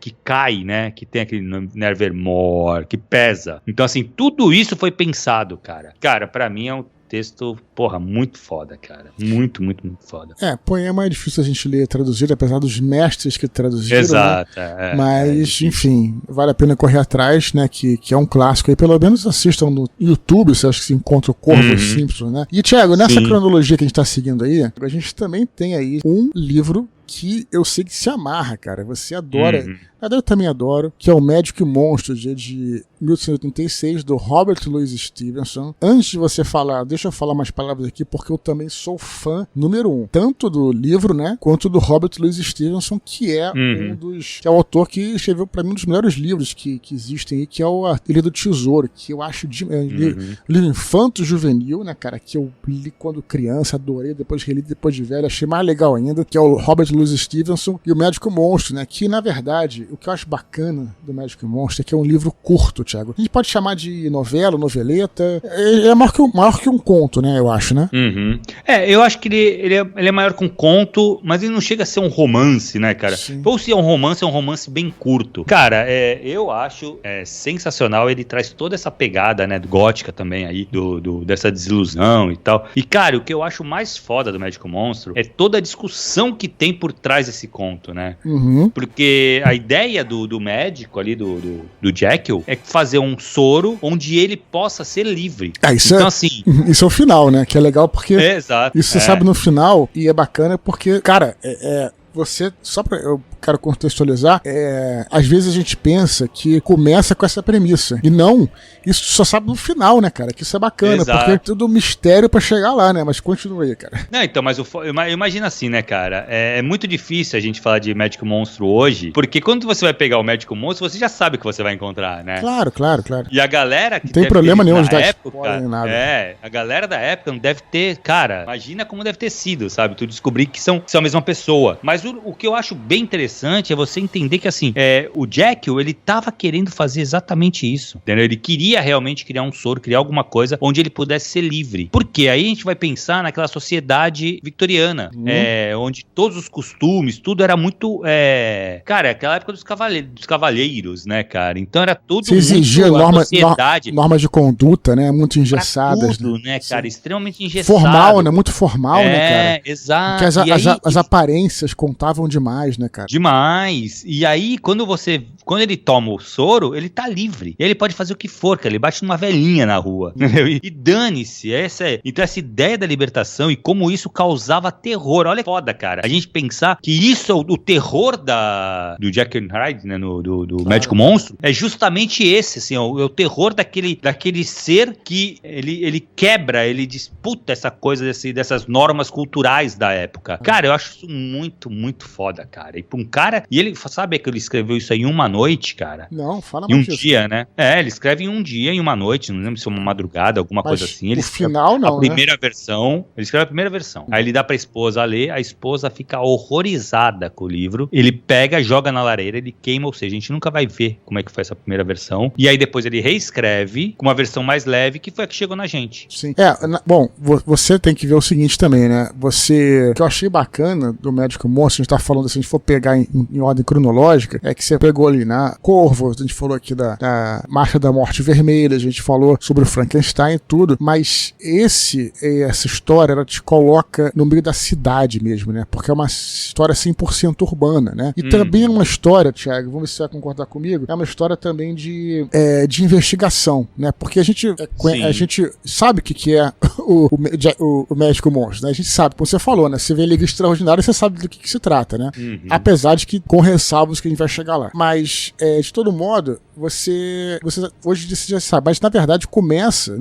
que cai, né? Que tem aquele Nevermore, que pesa. Então, assim, tudo isso foi pensado, cara. Cara, pra mim é um texto, porra, muito foda, cara. Muito, muito, muito foda. Poema é difícil a gente ler traduzido, apesar dos mestres que traduziram. Exato. Né? Mas, enfim, vale a pena correr atrás, né? Que é um clássico aí. Pelo menos assistam no YouTube, você acha que se encontra o Corvo Simpson, né? E, Thiago, nessa cronologia que a gente tá seguindo aí, a gente também tem aí um livro que eu sei que se amarra, cara. Você adora. Eu também adoro, que é o Médico e Monstro, de 1886, do Robert Louis Stevenson. Antes de você falar, deixa eu falar umas palavras aqui, porque eu também sou fã número 1, tanto do livro, né, quanto do Robert Louis Stevenson, que é que é o autor que escreveu pra mim um dos melhores livros que existem aí, que é o Ilha do Tesouro, que eu acho livro infanto-juvenil, né, cara, que eu li quando criança, adorei, depois reli depois de velho, achei mais legal ainda, que é o Robert Louis Stevenson e o Médico e Monstro, né, que na verdade o que eu acho bacana do Médico e Monstro é que é um livro curto, Thiago. A gente pode chamar de novela, noveleta. Ele é maior que um conto, né? Eu acho, né? Eu acho que ele é maior que um conto, mas ele não chega a ser um romance, né, cara? Sim. Ou se é um romance bem curto. Cara, eu acho sensacional. Ele traz toda essa pegada, né, gótica também aí, dessa desilusão e tal. E, cara, o que eu acho mais foda do Médico e Monstro é toda a discussão que tem por trás desse conto, né? Porque a ideia do médico ali, do Jekyll, é fazer um soro onde ele possa ser livre. Então, assim... Isso é o final, né? Que é legal porque... Exato. Isso você sabe no final, e é bacana porque, cara, você... Só pra... Eu quero contextualizar, às vezes a gente pensa que começa com essa premissa. E não, isso só sabe no final, né, cara? Que isso é bacana, Exato. Porque é tudo mistério pra chegar lá, né? Mas continua aí, cara. Não, então, mas imagina assim, né, cara? É muito difícil a gente falar de Médico Monstro hoje, porque quando você vai pegar o Médico Monstro, você já sabe o que você vai encontrar, né? Claro. E a galera que não tem problema nenhum de dar época, nada. A galera da época não deve ter, cara, imagina como deve ter sido, sabe? Tu descobrir que são a mesma pessoa. Mas o que eu acho bem interessante é você entender que, assim, o Jekyll, ele tava querendo fazer exatamente isso, entendeu? Ele queria realmente criar um soro, criar alguma coisa onde ele pudesse ser livre. Porque aí a gente vai pensar naquela sociedade victoriana, onde todos os costumes, tudo era muito, cara, aquela época dos cavalheiros, né, cara? Então era tudo se exigia normas de conduta, né, muito engessadas. Tudo, né, cara? Extremamente engessado. Formal, né? Muito formal, né, cara? Exato. Porque as aparências contavam demais, né, cara? Demais. E aí, quando ele toma o soro, ele tá livre. Ele pode fazer o que for, cara. Ele bate numa velhinha na rua. E dane-se. Então, essa ideia da libertação e como isso causava terror. Olha que foda, cara. A gente pensar que isso é o terror do Jekyll and Hyde, né? Do Médico Monstro. É justamente esse, assim, é o terror daquele ser que ele quebra, ele disputa essa coisa dessas normas culturais da época. Cara, eu acho isso muito, muito foda, cara. E pra um cara... E ele, sabe que ele escreveu isso aí em uma noite, cara? Não, fala mais disso. Em um dia, né? Ele escreve em um dia, em uma noite, não lembro se é uma madrugada, alguma coisa assim. Ele final não, a primeira versão, ele escreve a primeira versão. Aí ele dá pra esposa ler, a esposa fica horrorizada com o livro, ele pega, joga na lareira, ele queima, ou seja, a gente nunca vai ver como é que foi essa primeira versão. E aí depois ele reescreve com uma versão mais leve, que foi a que chegou na gente. Sim. Bom, você tem que ver o seguinte também, né? O que eu achei bacana do Médico Monstro, a gente tá falando, se a gente for pegar em ordem cronológica, é que você pegou ali na Corvo, a gente falou aqui da Marcha da Morte Vermelha, a gente falou sobre o Frankenstein e tudo, mas essa história, ela te coloca no meio da cidade mesmo, né? Porque é uma história 100% urbana, né? E também é uma história, Thiago, vamos ver se você vai concordar comigo, é uma história também de investigação, né? Porque a gente sabe o que é o Médico Monstro, né? A gente sabe, como você falou, né? Você vê Liga Extraordinária, você sabe do que se trata, né? Apesar de que com ressalvas que a gente vai chegar lá. Mas, de todo modo, você hoje você já sabe, mas na verdade começa,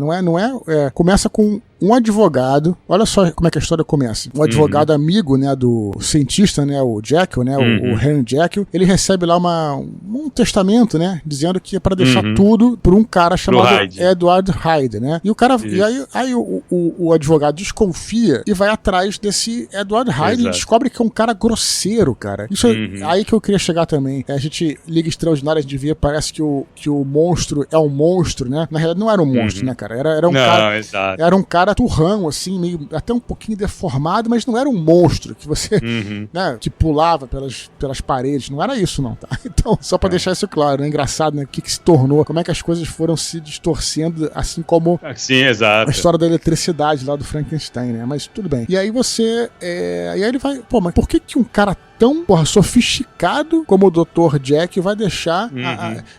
começa com um advogado, olha só como é que a história começa. Um advogado amigo, né, do cientista, né, o Jekyll, né, o Henry Jekyll, ele recebe lá um testamento, né, dizendo que é para deixar tudo por um cara chamado Edward Hyde, né? E o cara, e aí o advogado desconfia e vai atrás desse Edward Hyde e descobre que é um cara grosseiro, cara. Isso é aí que eu queria chegar também. A gente, Liga Extraordinária, a gente vê, parece que o monstro é um monstro, né? Na realidade não era um monstro, né, cara? Era um cara, era um cara turrão, assim, meio, até um pouquinho deformado, mas não era um monstro que você, né, que pulava pelas paredes. Não era isso, não, tá? Então, só pra deixar isso claro, né? Engraçado, né? O que se tornou, como é que as coisas foram se distorcendo, assim como a história da eletricidade lá do Frankenstein, né? Mas tudo bem. E aí você, e aí ele vai, pô, mas por que um cara tão, porra, sofisticado como o Dr. Jekyll vai deixar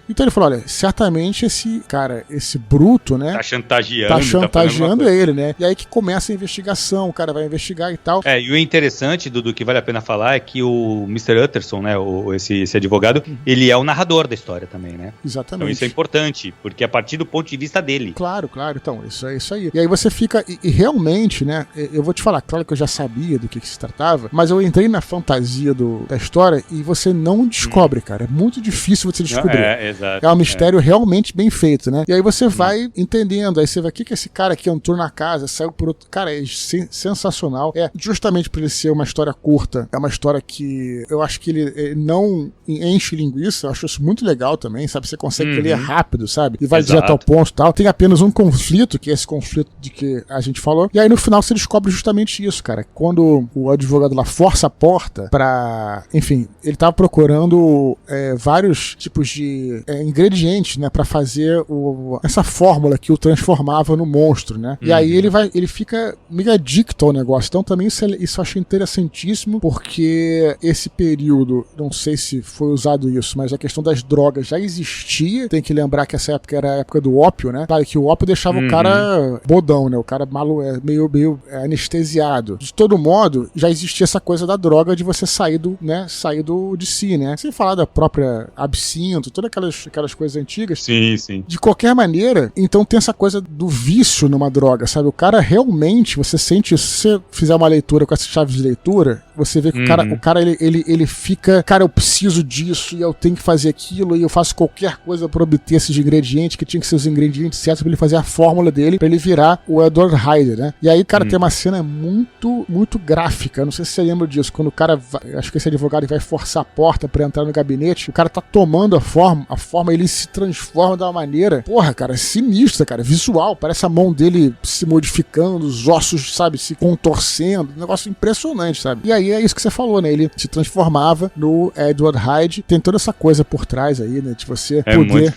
Então ele falou, olha, certamente esse cara, esse bruto, né, tá chantageando ele, né, e aí que começa a investigação, o cara vai investigar e tal. E o interessante do que vale a pena falar é que o Mr. Utterson, né, esse advogado, ele é o narrador da história também, né. Exatamente. Então isso é importante, porque é a partir do ponto de vista dele. Claro, então, isso é isso aí. E aí você fica, e realmente, né, eu vou te falar, claro que eu já sabia do que se tratava, mas eu entrei na fantasia da história e você não descobre, cara. É muito difícil você descobrir. Exato. É um mistério realmente bem feito, né? E aí você vai entendendo, aí você vai, o que esse cara aqui entrou na casa, saiu por outro... Cara, é sensacional. É justamente por ele ser uma história curta, é uma história que eu acho que ele não enche linguiça, eu acho isso muito legal também, sabe? Você consegue ler rápido, sabe? E vai direto ao ponto e tal. Tem apenas um conflito, que é esse conflito de que a gente falou, e aí no final você descobre justamente isso, cara. Quando o advogado lá força a porta pra... Enfim, ele tava procurando vários tipos de ingredientes, né, pra fazer essa fórmula que o transformava no monstro, né? E aí ele fica meio adicto ao negócio. Então também isso eu achei interessantíssimo, porque esse período, não sei se foi usado isso, mas a questão das drogas já existia. Tem que lembrar que essa época era a época do ópio, né? Claro que o ópio deixava o cara bodão, né? O cara meio anestesiado. De todo modo, já existia essa coisa da droga de você sair de si, né? Sem falar da própria absinto, todas aquelas coisas antigas. Sim. De qualquer maneira, então tem essa coisa do vício numa droga, sabe? O cara realmente, você sente isso. Se você fizer uma leitura com essa chave de leitura, você vê que o cara ele fica, cara, eu preciso disso e eu tenho que fazer aquilo e eu faço qualquer coisa pra obter esses ingredientes, que tinha que ser os ingredientes certos pra ele fazer a fórmula dele, pra ele virar o Edward Hyde, né? E aí, cara, tem uma cena muito, muito gráfica. Não sei se você lembra disso. Quando o cara vai, acho que esse advogado vai forçar a porta pra entrar no gabinete, o cara tá tomando a forma, ele se transforma de uma maneira, porra, cara, sinistra, cara, visual, parece a mão dele se modificando, os ossos, sabe, se contorcendo, um negócio impressionante, sabe? E aí é isso que você falou, né, ele se transformava no Edward Hyde, tem toda essa coisa por trás aí, né, de você poder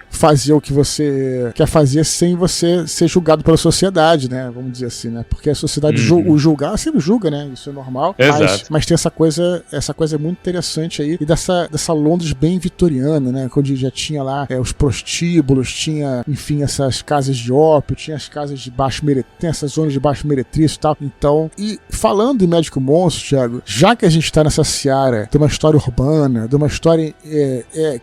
fazer o que você quer fazer sem você ser julgado pela sociedade, né, vamos dizer assim, né, porque a sociedade o julgar, sempre julga, né, isso é normal, mas tem essa coisa muito interessante aí, e dessa Londres bem vitoriana, né, onde já tinha lá os prostíbulos, tinha, enfim, essas casas de ópio, tinha as casas de baixo meretrício, tem essas zonas de baixo meretrício e tal. Então, e falando em Médico Monstro, Thiago, já que a gente tá nessa seara de uma história urbana, de uma história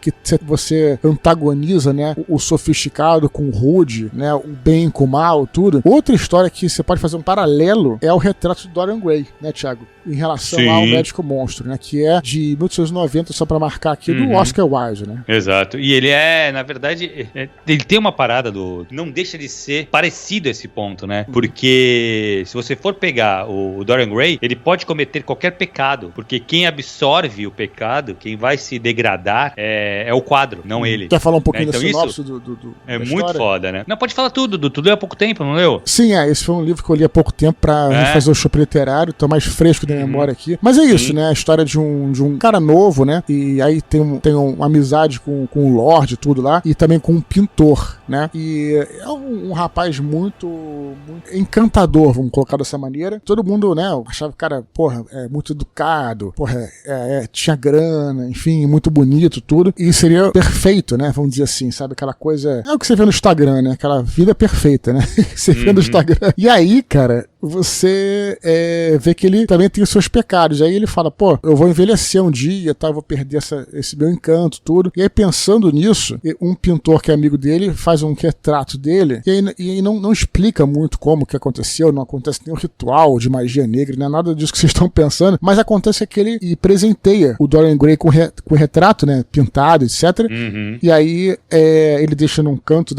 que você antagoniza, né, o sofisticado com o rude, né, o bem com o mal, tudo. Outra história que você pode fazer um paralelo é o retrato de Dorian Gray, né, Thiago? Em relação ao Médico Monstro, né? Que é de 1890, só pra marcar aqui, do Oscar Wilde, né? Exato. E ele na verdade, ele tem uma parada não deixa de ser parecido a esse ponto, né? Porque se você for pegar o Dorian Gray, ele pode cometer qualquer pecado, porque quem absorve o pecado, quem vai se degradar é o quadro, não ele. Quer falar um pouquinho então da sinopse do é muito história? Foda, né? Não, pode falar tudo. Tu leu há pouco tempo, não leu? Sim, esse foi um livro que eu li há pouco tempo pra fazer o chopp literário, tô mais fresco da memória aqui. Mas é isso, né? A história de um cara novo, né? E aí tem uma amizade com o Lorde e tudo lá, e também com um pintor, né? E é um rapaz muito encantador, vamos colocar dessa maneira. Todo mundo, né? Achava que o cara, porra, muito educado, porra, tinha grana, enfim, muito bonito, tudo. E seria perfeito, né? Vamos dizer assim, sabe? Aquela coisa... É o que você vê no Instagram, né? Aquela vida perfeita, né? Você vê no Instagram. E aí, cara... você vê que ele também tem os seus pecados. Aí ele fala, pô, eu vou envelhecer um dia, tá? Eu vou perder esse meu encanto, tudo. E aí, pensando nisso, um pintor que é amigo dele faz um retrato dele, e aí não explica muito como que aconteceu, não acontece nenhum ritual de magia negra, não é nada disso que vocês estão pensando, mas acontece que ele presenteia o Dorian Gray com o retrato, né, pintado, etc. E aí ele deixa num canto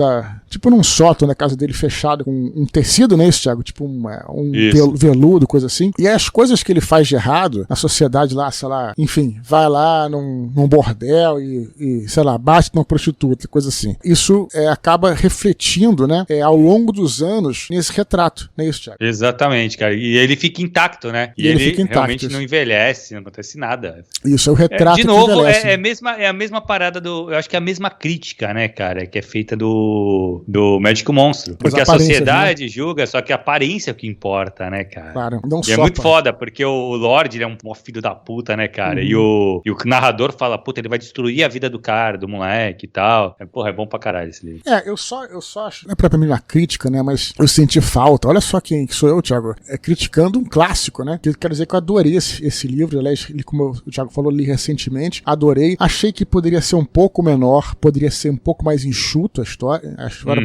tipo num sótão da casa dele fechado com um tecido, né, isso, Thiago? Tipo um veludo, coisa assim. E as coisas que ele faz de errado na sociedade lá, sei lá, enfim, vai lá num bordel e, sei lá, bate numa prostituta, coisa assim. Isso acaba refletindo, né, ao longo dos anos nesse retrato, não é isso, Thiago? Exatamente, cara. E ele fica intacto, né? E ele realmente não envelhece, não acontece nada. Isso, é o retrato de novo, que envelhece. É a mesma parada eu acho que é a mesma crítica, né, cara, que é feita do Médico Monstro. Porque a sociedade julga, só que a aparência é o que importa, né, cara? Claro, não e é muito foda, porque o Lorde, ele é um filho da puta, né, cara? E o narrador fala, puta, ele vai destruir a vida do cara, do moleque e tal. Porra, é bom pra caralho esse livro. Eu só acho, não é propriamente uma crítica, né, mas eu senti falta. Olha só quem sou eu, Thiago, criticando um clássico, né? Quer dizer que eu adorei esse livro, aliás, como o Thiago falou, li recentemente, adorei. Achei que poderia ser um pouco menor, poderia ser um pouco mais enxuto a história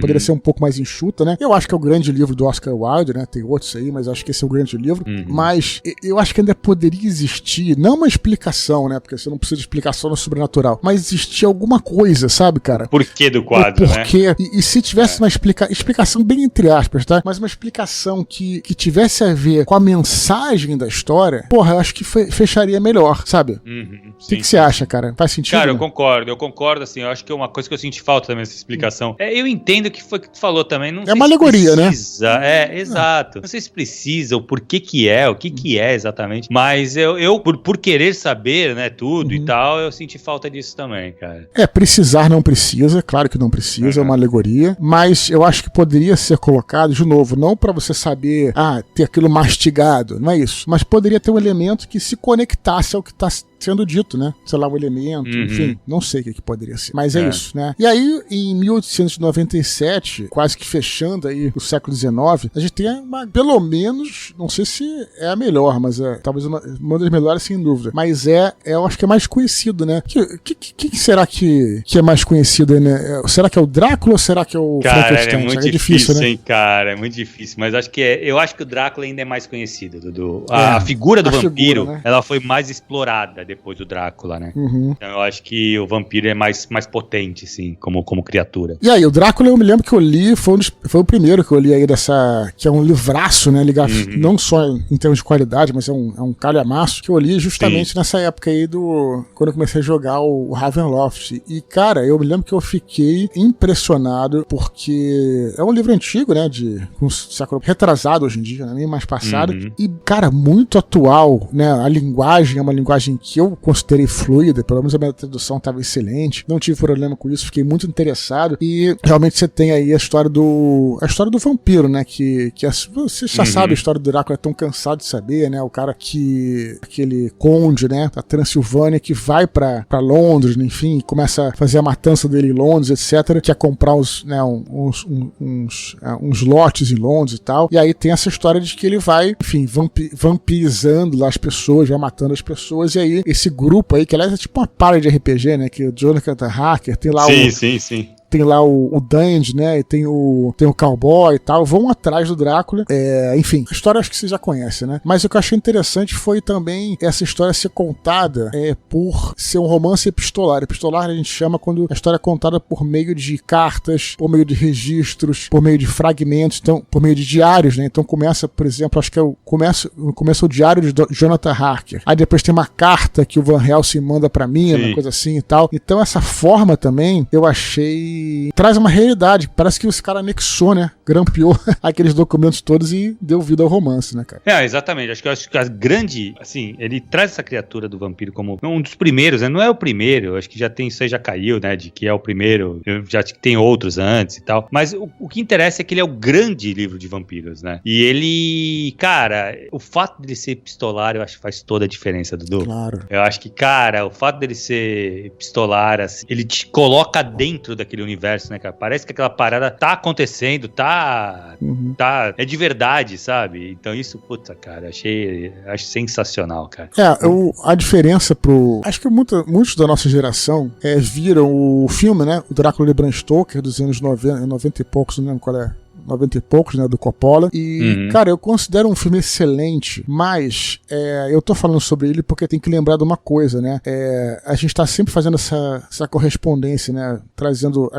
poderia ser um pouco mais enxuta, né? Eu acho que é o grande livro do Oscar Wilde, né? Tem outros aí, mas acho que esse é o grande livro. Mas eu acho que ainda poderia existir, não uma explicação, né? Porque você não precisa de explicação no sobrenatural, mas existir alguma coisa, sabe, cara? Porquê do quadro, né? E se tivesse uma explicação bem entre aspas, tá? Mas uma explicação que tivesse a ver com a mensagem da história, porra, eu acho que fecharia melhor, sabe? O que você acha, cara? Faz sentido? Cara, eu concordo, assim, eu acho que é uma coisa que eu senti falta também dessa explicação. Eu entendo que foi o que tu falou também, não sei uma alegoria, precisa, né? Exato. Não sei se precisa, o porquê que é, o que é exatamente, mas eu por querer saber, né, tudo e tal, eu senti falta disso também, cara. Precisar não precisa, claro que não precisa, é uma alegoria, mas eu acho que poderia ser colocado, de novo, não pra você saber, ter aquilo mastigado, não é isso, mas poderia ter um elemento que se conectasse ao que tá sendo dito, né? Sei lá, um elemento, enfim, não sei o que poderia ser, mas é isso, né? E aí, em 1897, quase que fechando aí o século XIX, a gente tem pelo menos, não sei se é a melhor, mas talvez uma das melhores sem dúvida, mas eu acho que é mais conhecido, né? Quem será que é mais conhecido, né? Será que é o Drácula ou será que é o Frankenstein? É muito difícil, né? Hein, cara, é muito difícil, mas eu acho que o Drácula ainda é mais conhecido, Dudu. A figura do vampiro, né? Ela foi mais explorada depois do Drácula, né? Então eu acho que o vampiro é mais potente, assim, como criatura. E aí, o Drácula, eu me lembro que eu li, foi o primeiro que eu li aí que é um livraço, né? Não só em termos de qualidade, mas é um calhamaço, que eu li justamente nessa época aí quando eu comecei a jogar o Ravenloft. E, cara, eu me lembro que eu fiquei impressionado, porque é um livro antigo, né? Um século retrasado hoje em dia, né, nem mais passado. E, cara, muito atual, né? A linguagem é uma linguagem que eu considerei fluida, pelo menos a minha tradução estava excelente, não tive problema com isso, fiquei muito interessado, e realmente você tem aí a história do vampiro, né, que você já sabe, a história do Drácula é tão cansado de saber, né, o cara aquele conde, né, da Transilvânia, que vai pra Londres, enfim, começa a fazer a matança dele em Londres, etc, quer comprar uns lotes em Londres e tal, e aí tem essa história de que ele vai, enfim, vampirizando lá as pessoas, vai matando as pessoas, e aí esse grupo aí, que aliás é tipo uma party de RPG, né? Que o Jonathan Harker tem lá Sim. Tem lá o Dandy, né? E tem o Cowboy e tal. Vão atrás do Drácula. Enfim, a história acho que você já conhece, né? Mas o que eu achei interessante foi também essa história ser contada por ser um romance epistolar. Epistolar a gente chama quando a história é contada por meio de cartas, por meio de registros, por meio de fragmentos, então, por meio de diários, né? Então começa, por exemplo, acho que começa o diário de Jonathan Harker. Aí depois tem uma carta que o Van Helsing manda pra mim, uma coisa assim e tal. Então essa forma também, eu achei traz uma realidade. Parece que os caras anexou, né? Grampeou aqueles documentos todos e deu vida ao romance, né, cara? Exatamente. Acho que a grande, assim, ele traz essa criatura do vampiro como um dos primeiros, né? Não é o primeiro, acho que isso aí já caiu, né? De que é o primeiro, já tem outros antes e tal. Mas o que interessa é que ele é o grande livro de vampiros, né? E ele, cara, o fato dele ser epistolar, eu acho que faz toda a diferença, Dudu. Claro. Eu acho que, cara, o fato dele ser epistolar, assim, ele te coloca dentro daquele universo, né, cara? Parece que aquela parada tá acontecendo, é de verdade, sabe? Então isso, puta, cara, acho sensacional, cara. A diferença acho que muitos da nossa geração viram o filme, né? O Drácula de Bram Stoker, dos anos 90 e poucos, não lembro qual é. 90 e poucos, né, do Coppola. E, cara, eu considero um filme excelente, mas eu tô falando sobre ele porque tem que lembrar de uma coisa, né? A gente tá sempre fazendo essa correspondência, né? Trazendo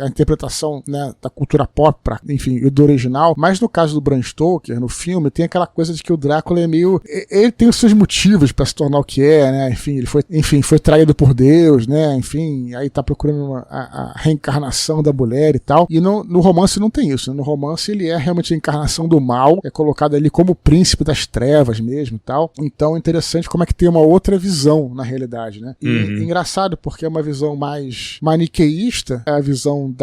a interpretação, né, da cultura pop pra, enfim, do original. Mas no caso do Bram Stoker, no filme, tem aquela coisa de que o Drácula é meio... Ele tem os seus motivos pra se tornar o que é, né? Enfim, ele foi traído por Deus, né? Enfim, aí tá procurando a reencarnação da mulher e tal. E no romance não tem isso, né? No romance ele é realmente a encarnação do mal, é colocado ali como o príncipe das trevas mesmo e tal. Então é interessante como é que tem uma outra visão na realidade, né? E engraçado porque é uma visão mais maniqueísta, é a visão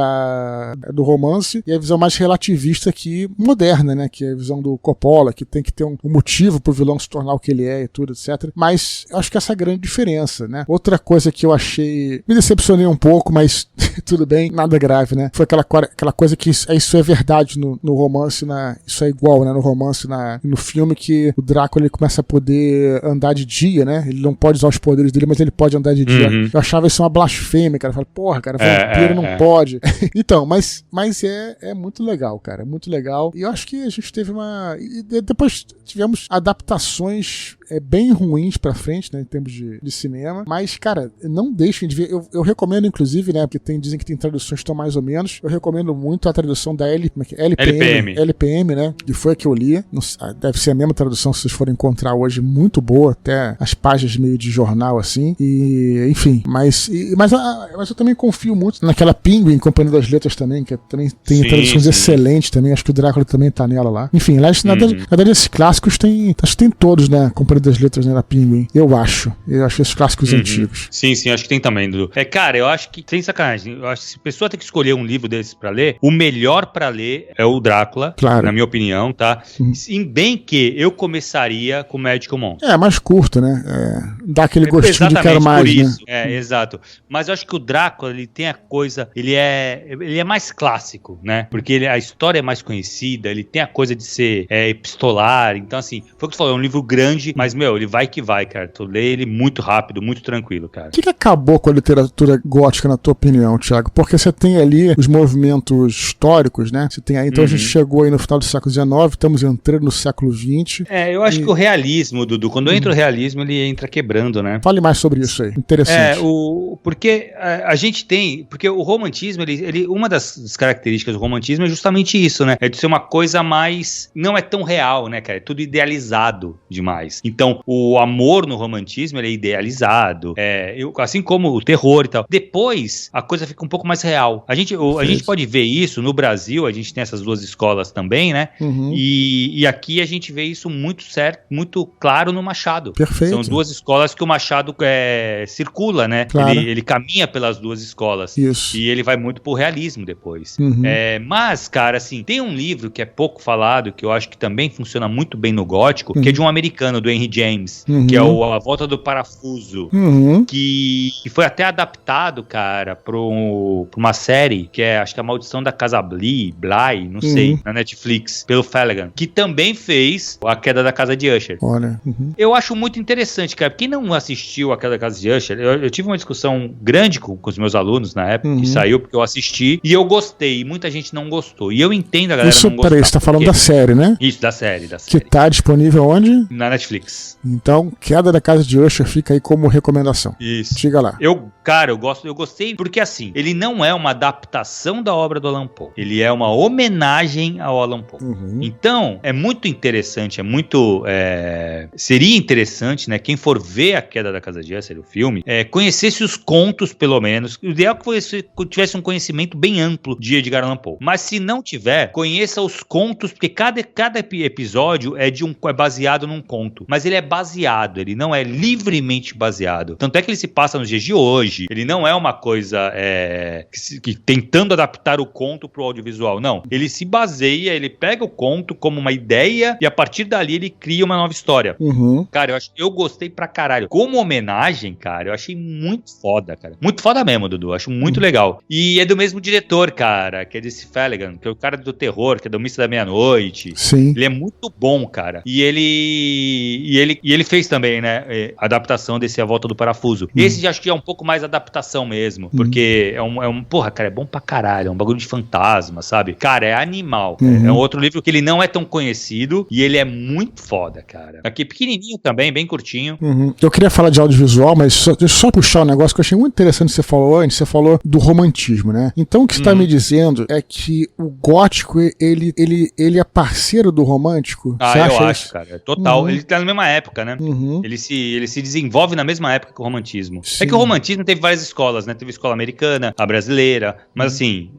do romance, e a visão mais relativista aqui, moderna, né? Que é a visão do Coppola, que tem que ter um motivo pro vilão se tornar o que ele é e tudo, etc. Mas eu acho que essa é a grande diferença, né? Outra coisa que eu achei... Me decepcionei um pouco, mas tudo bem, nada grave, né? Foi aquela coisa que isso é verdade no romance, isso é igual, né, no romance e no filme, que o Drácula ele começa a poder andar de dia, né? Ele não pode usar os poderes dele, mas ele pode andar de dia. Eu achava isso uma blasfêmia, cara. Eu falei, porra, cara, vampiro não pode. Então, mas é muito legal, cara. É muito legal. E eu acho que a gente teve e depois tivemos adaptações bem ruins pra frente, né, em termos de cinema. Mas, cara, não deixem de ver. Eu recomendo, inclusive, né, porque dizem que tem traduções que estão mais ou menos. Eu recomendo muito a tradução da LPM, né? Que foi a que eu li. Deve ser a mesma tradução se vocês forem encontrar hoje, muito boa, até as páginas meio de jornal, assim. E, enfim, mas eu também confio muito naquela Penguin, Companhia das Letras também, que também tem traduções excelentes também. Acho que o Drácula também tá nela lá. Enfim, na verdade, esses clássicos acho que tem todos, né? Companhia das Letras, né? Na Penguin. Eu acho esses clássicos antigos. Sim, acho que tem também, Dudu. Cara, eu acho que, sem sacanagem, eu acho que se a pessoa tem que escolher um livro desses pra ler, o melhor pra ler é o Drácula, claro, na minha opinião, tá? Em bem que eu começaria com o Magical Monster. É mais curto, né? Dá aquele gostinho de quero mais, por isso, né? Exato. Mas eu acho que o Drácula, ele tem a coisa, ele é mais clássico, né? Porque a história é mais conhecida, ele tem a coisa de ser epistolar, então assim, foi o que tu falou, é um livro grande, mas, ele vai que vai, cara. Tu lê ele muito rápido, muito tranquilo, cara. O que acabou com a literatura gótica, na tua opinião, Thiago? Porque você tem ali os movimentos históricos, né? Você tem aí, então a gente chegou aí no final do século XIX, estamos entrando no século XX. Eu acho que o realismo, Dudu, quando entra o realismo, ele entra quebrando, né? Fale mais sobre isso aí, interessante. Porque a gente tem, porque o romantismo, uma das características do romantismo é justamente isso, né? É de ser uma coisa mais, não é tão real, né, cara? É tudo idealizado demais. Então, o amor no romantismo, ele é idealizado, assim como o terror e tal. Depois, a coisa fica um pouco mais real. A gente pode ver isso no Brasil, a gente tem essas duas escolas também, né? E aqui a gente vê isso muito claro no Machado. Perfeito. São duas escolas que o Machado circula, né? Claro. Ele caminha pelas duas escolas. Isso. E ele vai muito pro realismo depois. Mas, cara, assim, tem um livro que é pouco falado, que eu acho que também funciona muito bem no gótico, que é de um americano, do Henry James, que é A Volta do Parafuso, que foi até adaptado, cara, pra uma série, que acho que é A Maldição da Casa Bly, não sei, na Netflix, pelo Flanagan, que também fez A Queda da Casa de Usher. Olha. Eu acho muito interessante, cara. Quem não assistiu A Queda da Casa de Usher, eu tive uma discussão grande com os meus alunos na época, que saiu, porque eu assisti, e eu gostei, e muita gente não gostou. E eu entendo a galera não gostar. Peraí, você tá falando da série, né? Isso, da série. Que tá disponível onde? Na Netflix. Então, Queda da Casa de Usher fica aí como recomendação. Isso. Diga lá. Eu gostei porque, assim, ele não é uma adaptação da obra do Allan Poe. Ele é uma homenagem ao Allan Poe. Então, é muito interessante, seria interessante, né, quem for ver A Queda da Casa de Usher, o filme, conhecesse os contos, pelo menos. O ideal é que você tivesse um conhecimento bem amplo de Edgar Allan Poe. Mas se não tiver, conheça os contos, porque cada episódio é baseado num conto. Mas ele é baseado, ele não é livremente baseado. Tanto é que ele se passa nos dias de hoje, hoje, ele não é uma coisa que tentando adaptar o conto pro audiovisual, não. Ele se baseia, ele pega o conto como uma ideia e a partir dali ele cria uma nova história. Cara, eu gostei pra caralho. Como homenagem, cara, eu achei muito foda, cara. Muito foda mesmo, Dudu. Acho muito legal. E é do mesmo diretor, cara, que é desse Flanagan, que é o cara do terror, que é do Missa da Meia-Noite. Sim. Ele é muito bom, cara. E ele fez também, né, a adaptação desse A Volta do Parafuso. Esse já acho que é um pouco mais adaptação mesmo, porque porra, cara, é bom pra caralho, é um bagulho de fantasma, sabe? Cara, é animal. É um outro livro que ele não é tão conhecido e ele é muito foda, cara. Aqui pequenininho também, bem curtinho. Eu queria falar de audiovisual, mas deixa eu só puxar um negócio que eu achei muito interessante que você falou antes. Você falou do romantismo, né? Então o que você tá me dizendo é que o gótico, ele é parceiro do romântico? Ah, eu acho, cara. Total. Ele tá na mesma época, né? Ele se desenvolve na mesma época que o romantismo. Sim. É que o romantismo teve várias escolas, né? Teve a escola americana, a brasileira, mas assim,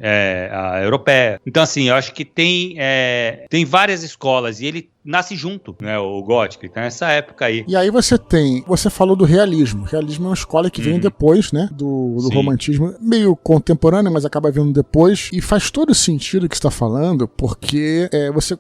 a europeia. Então assim, eu acho que tem várias escolas e ele nasce junto, né, o gótico, então nessa época aí. E aí você falou do realismo. O realismo é uma escola que vem depois, né, do romantismo, meio contemporâneo, mas acaba vindo depois, e faz todo sentido o que você está falando, porque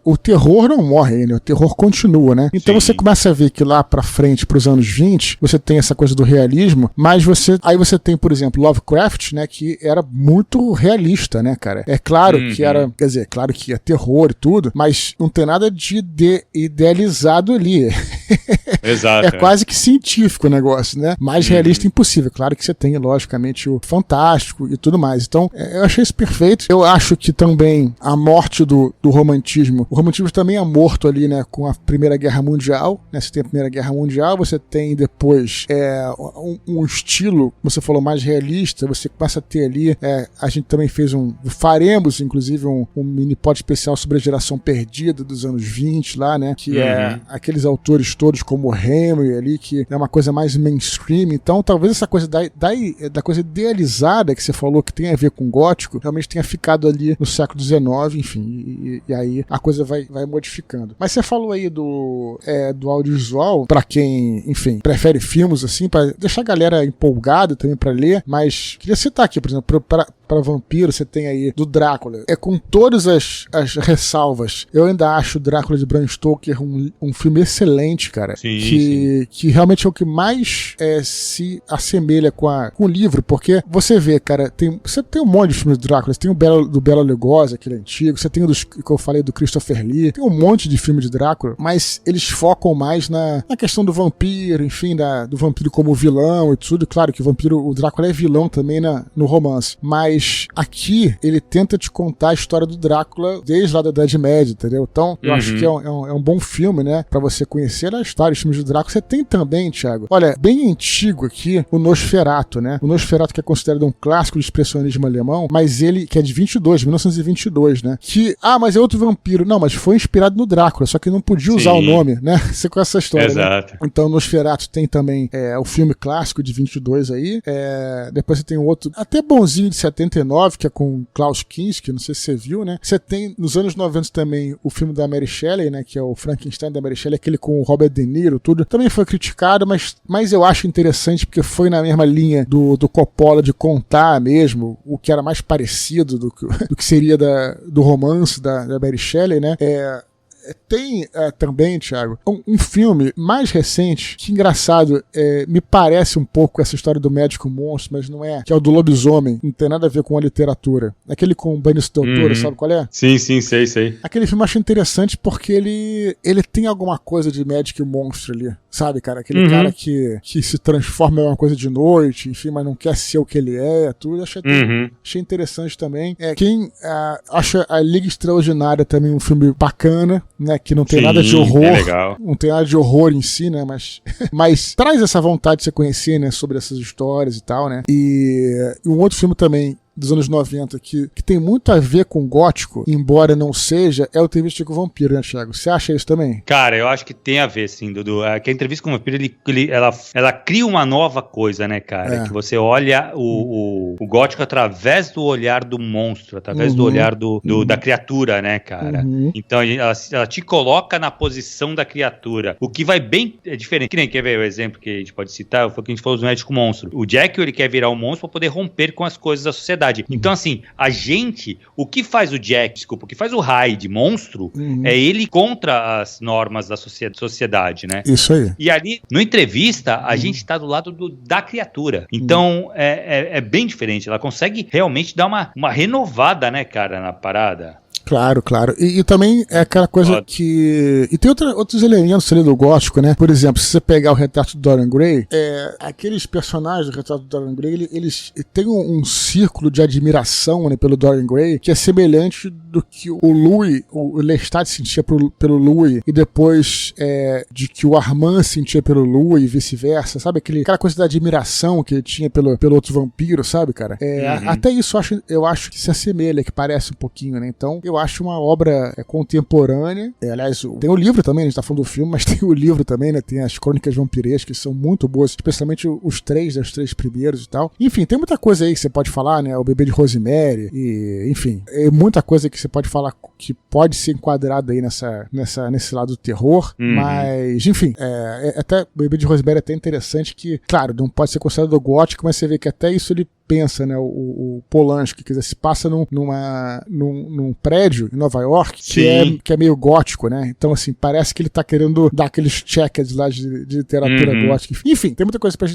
o terror não morre, né, o terror continua, né, então você começa a ver que lá pra frente, pros anos 20, você tem essa coisa do realismo, mas aí você tem, por exemplo, Lovecraft, né, que era muito realista, né, cara, é claro que era, quer dizer, claro que é terror e tudo, mas não tem nada de idealizado ali. Exato. É quase que científico o negócio, né? Mais realista impossível. Claro que você tem, logicamente, o fantástico e tudo mais. Então, eu achei isso perfeito. Eu acho que também a morte do romantismo, o romantismo também é morto ali, né, com a Primeira Guerra Mundial, né? Você tem a Primeira Guerra Mundial, você tem depois um estilo, como você falou, mais realista, você começa a ter ali, a gente também faremos, inclusive, um mini-pod especial sobre a geração perdida dos anos 20 lá, né, que é aqueles autores todos como Henry ali, que é uma coisa mais mainstream. Então talvez essa coisa da coisa idealizada que você falou que tem a ver com gótico, realmente tenha ficado ali no século XIX, enfim, e aí a coisa vai modificando. Mas você falou aí do audiovisual, pra quem, enfim, prefere filmes assim, pra deixar a galera empolgada também pra ler, mas queria citar aqui, por exemplo, para vampiro, você tem aí do Drácula. Com todas as ressalvas, eu ainda acho o Drácula de Bram Stoker um filme excelente, cara. Que realmente é o que mais se assemelha com o livro, porque você vê, cara, você tem um monte de filmes do Drácula, você tem do Bela Lugosi, aquele antigo, você tem o que eu falei do Christopher Lee, tem um monte de filme de Drácula, mas eles focam mais na questão do vampiro, enfim, do vampiro como vilão e tudo. Claro que o Drácula é vilão também no romance, mas aqui ele tenta te contar a história do Drácula desde lá da Idade Média, entendeu? Então eu acho que é um bom filme, né, pra você conhecer a história, os filmes do Drácula. Você tem também, Thiago, olha, bem antigo aqui, o Nosferatu, né? O Nosferatu, que é considerado um clássico do expressionismo alemão, mas ele, que é de 1922, né? Mas é outro vampiro. Não, mas foi inspirado no Drácula, só que não podia usar o nome, né? Você conhece essa história, exato, né? Então, Nosferatu tem também o filme clássico de 22 aí. Depois você tem um outro, até bonzinho, de 79, que é com Klaus Kinski, não sei se você viu, né? Você tem, nos anos 90 também, o filme da Mary Shelley, né? Que é o Frankenstein da Mary Shelley, aquele com o Robert De Niro, tudo. Também foi criticado, mas eu acho interessante porque foi na mesma linha do Coppola de contar mesmo o que era mais parecido do que seria do romance da Mary Shelley, né? Tem também, Thiago, um filme mais recente, que engraçado, me parece um pouco essa história do médico monstro, mas não é, que é o do lobisomem, não tem nada a ver com a literatura. Aquele com o Benício Del Toro, sabe qual é? Sim, sei. Aquele filme eu acho interessante porque ele tem alguma coisa de médico monstro ali, sabe, cara? Aquele cara que se transforma em uma coisa de noite, enfim, mas não quer ser o que ele tudo. Achei interessante também. Quem acha a Liga Extraordinária também um filme bacana, né, que não tem nada de horror, não tem nada de horror em si, né, mas traz essa vontade de você conhecer, né, sobre essas histórias e tal, né, e um outro filme também dos anos 90 que tem muito a ver com gótico, embora não seja, é o Entrevista com o Vampiro, né, Thiago? Você acha isso também? Cara, eu acho que tem a ver, sim, Dudu. Que a Entrevista com o Vampiro, ela cria uma nova coisa, né, cara? Que você olha o gótico através do olhar do monstro, através do olhar da criatura, né, cara? Então, ela te coloca na posição da criatura, o que vai bem diferente. Que nem quer ver o exemplo que a gente pode citar, foi o que a gente falou do médico monstro. O Jack, ele quer virar um monstro para poder romper com as coisas da sociedade. Então, assim, o que faz o Jack, o que faz o Hyde monstro, é ele contra as normas da sociedade, né? Isso aí. E ali, no Entrevista, a gente tá do lado da criatura. Então, é bem diferente. Ela consegue realmente dar uma renovada, né, cara, na parada. Claro, claro. E também é aquela coisa que... E tem outros elementos ali do gótico, né? Por exemplo, se você pegar o Retrato do Dorian Gray, aqueles personagens do Retrato do Dorian Gray, eles têm um círculo de admiração, né, pelo Dorian Gray, que é semelhante do que o Louis, o Lestat sentia pelo Louis, e depois de que o Armand sentia pelo Louis e vice-versa, sabe? Aquela coisa da admiração que ele tinha pelo outro vampiro, sabe, cara? Até isso eu acho que se assemelha, que parece um pouquinho, né? Então, eu acho uma obra contemporânea. Aliás, tem o livro também, a gente tá falando do filme, mas tem o livro também, né? Tem as Crônicas Vampirescas, que são muito boas, especialmente os três primeiros e tal. Enfim, tem muita coisa aí que você pode falar, né? O Bebê de Rosemary, e enfim, é muita coisa que você pode falar que pode ser enquadrada aí nesse lado do terror, mas, enfim, até o Bebê de Rosemary é até interessante que, claro, não pode ser considerado gótico, mas você vê que até isso ele pensa, né, o Polanski, que se passa num prédio em Nova York que é meio gótico, né? Então, assim, parece que ele tá querendo dar aqueles checkers lá de literatura gótica. Enfim, tem muita coisa pra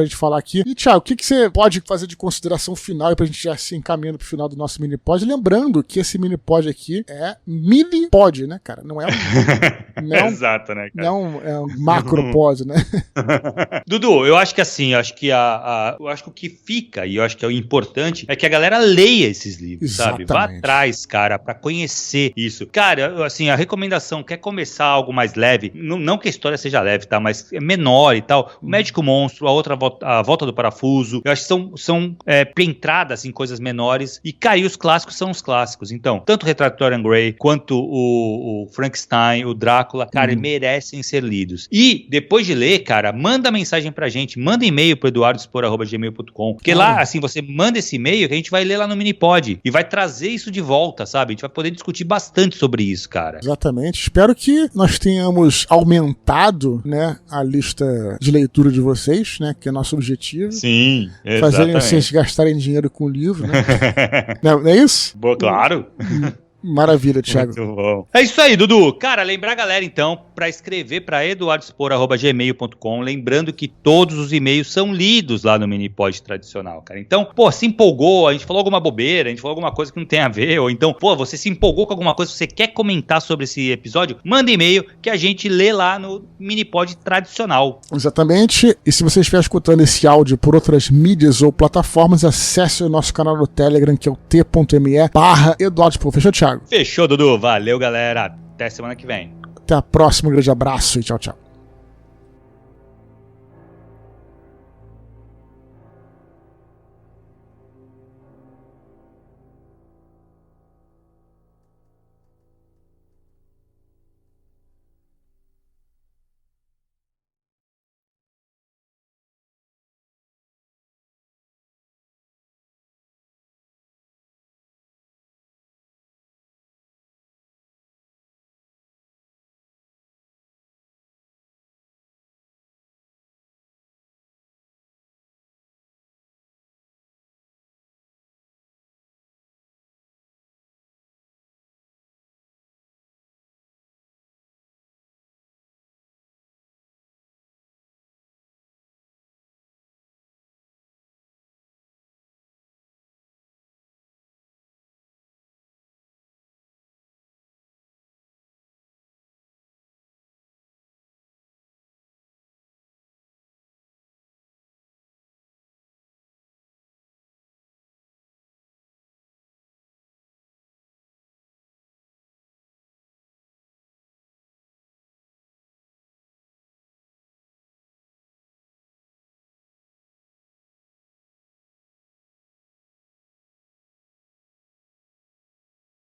gente falar aqui. E, Thiago, o que você pode fazer de consideração final e pra gente já se encaminhando pro final do nosso mini-pod? Lembrando que esse mini-pod aqui é mini-pod, né, cara? Não é um... Exato, né, cara? Não é um macro-pod, né? Dudu, eu acho que assim, eu acho que o que fica, e eu acho que é o importante, é que a galera leia esses livros, sabe? Vá atrás, cara, pra conhecer isso. Cara, assim, a recomendação, quer começar algo mais leve, não que a história seja leve, tá? Mas é menor e tal. O Médico Monstro, a Volta do Parafuso, eu acho que são entradas em coisas menores, e cair os clássicos são os clássicos. Então, tanto o Retrato de Dorian Gray, quanto o Frankenstein, o Drácula, cara, merecem ser lidos. E, depois de ler, cara, manda mensagem pra gente, manda e-mail pro eduardospor@gmail.com, porque lá, assim, você manda esse e-mail que a gente vai ler lá no Minipod e vai trazer isso de volta, sabe? A gente vai poder discutir bastante sobre isso, cara. Exatamente. Espero que nós tenhamos aumentado, né, a lista de leitura de vocês, né, que é nosso objetivo. Sim, exatamente. Fazerem vocês gastarem dinheiro com o livro, né? Não é isso? Boa, claro. Maravilha, Thiago. Muito bom. É isso aí, Dudu. Cara, lembrar a galera, então, pra escrever pra eduardospor@gmail.com, lembrando que todos os e-mails são lidos lá no Minipod tradicional, cara. Então, se empolgou, a gente falou alguma bobeira, a gente falou alguma coisa que não tem a ver, ou então, você se empolgou com alguma coisa, você quer comentar sobre esse episódio, manda e-mail que a gente lê lá no Minipod tradicional. Exatamente. E se você estiver escutando esse áudio por outras mídias ou plataformas, acesse o nosso canal no Telegram, que é o t.me/EduardoSpor. Fechou, Thiago? Fechou, Dudu. Valeu, galera. Até semana que vem. Até a próxima. Um grande abraço e tchau, tchau.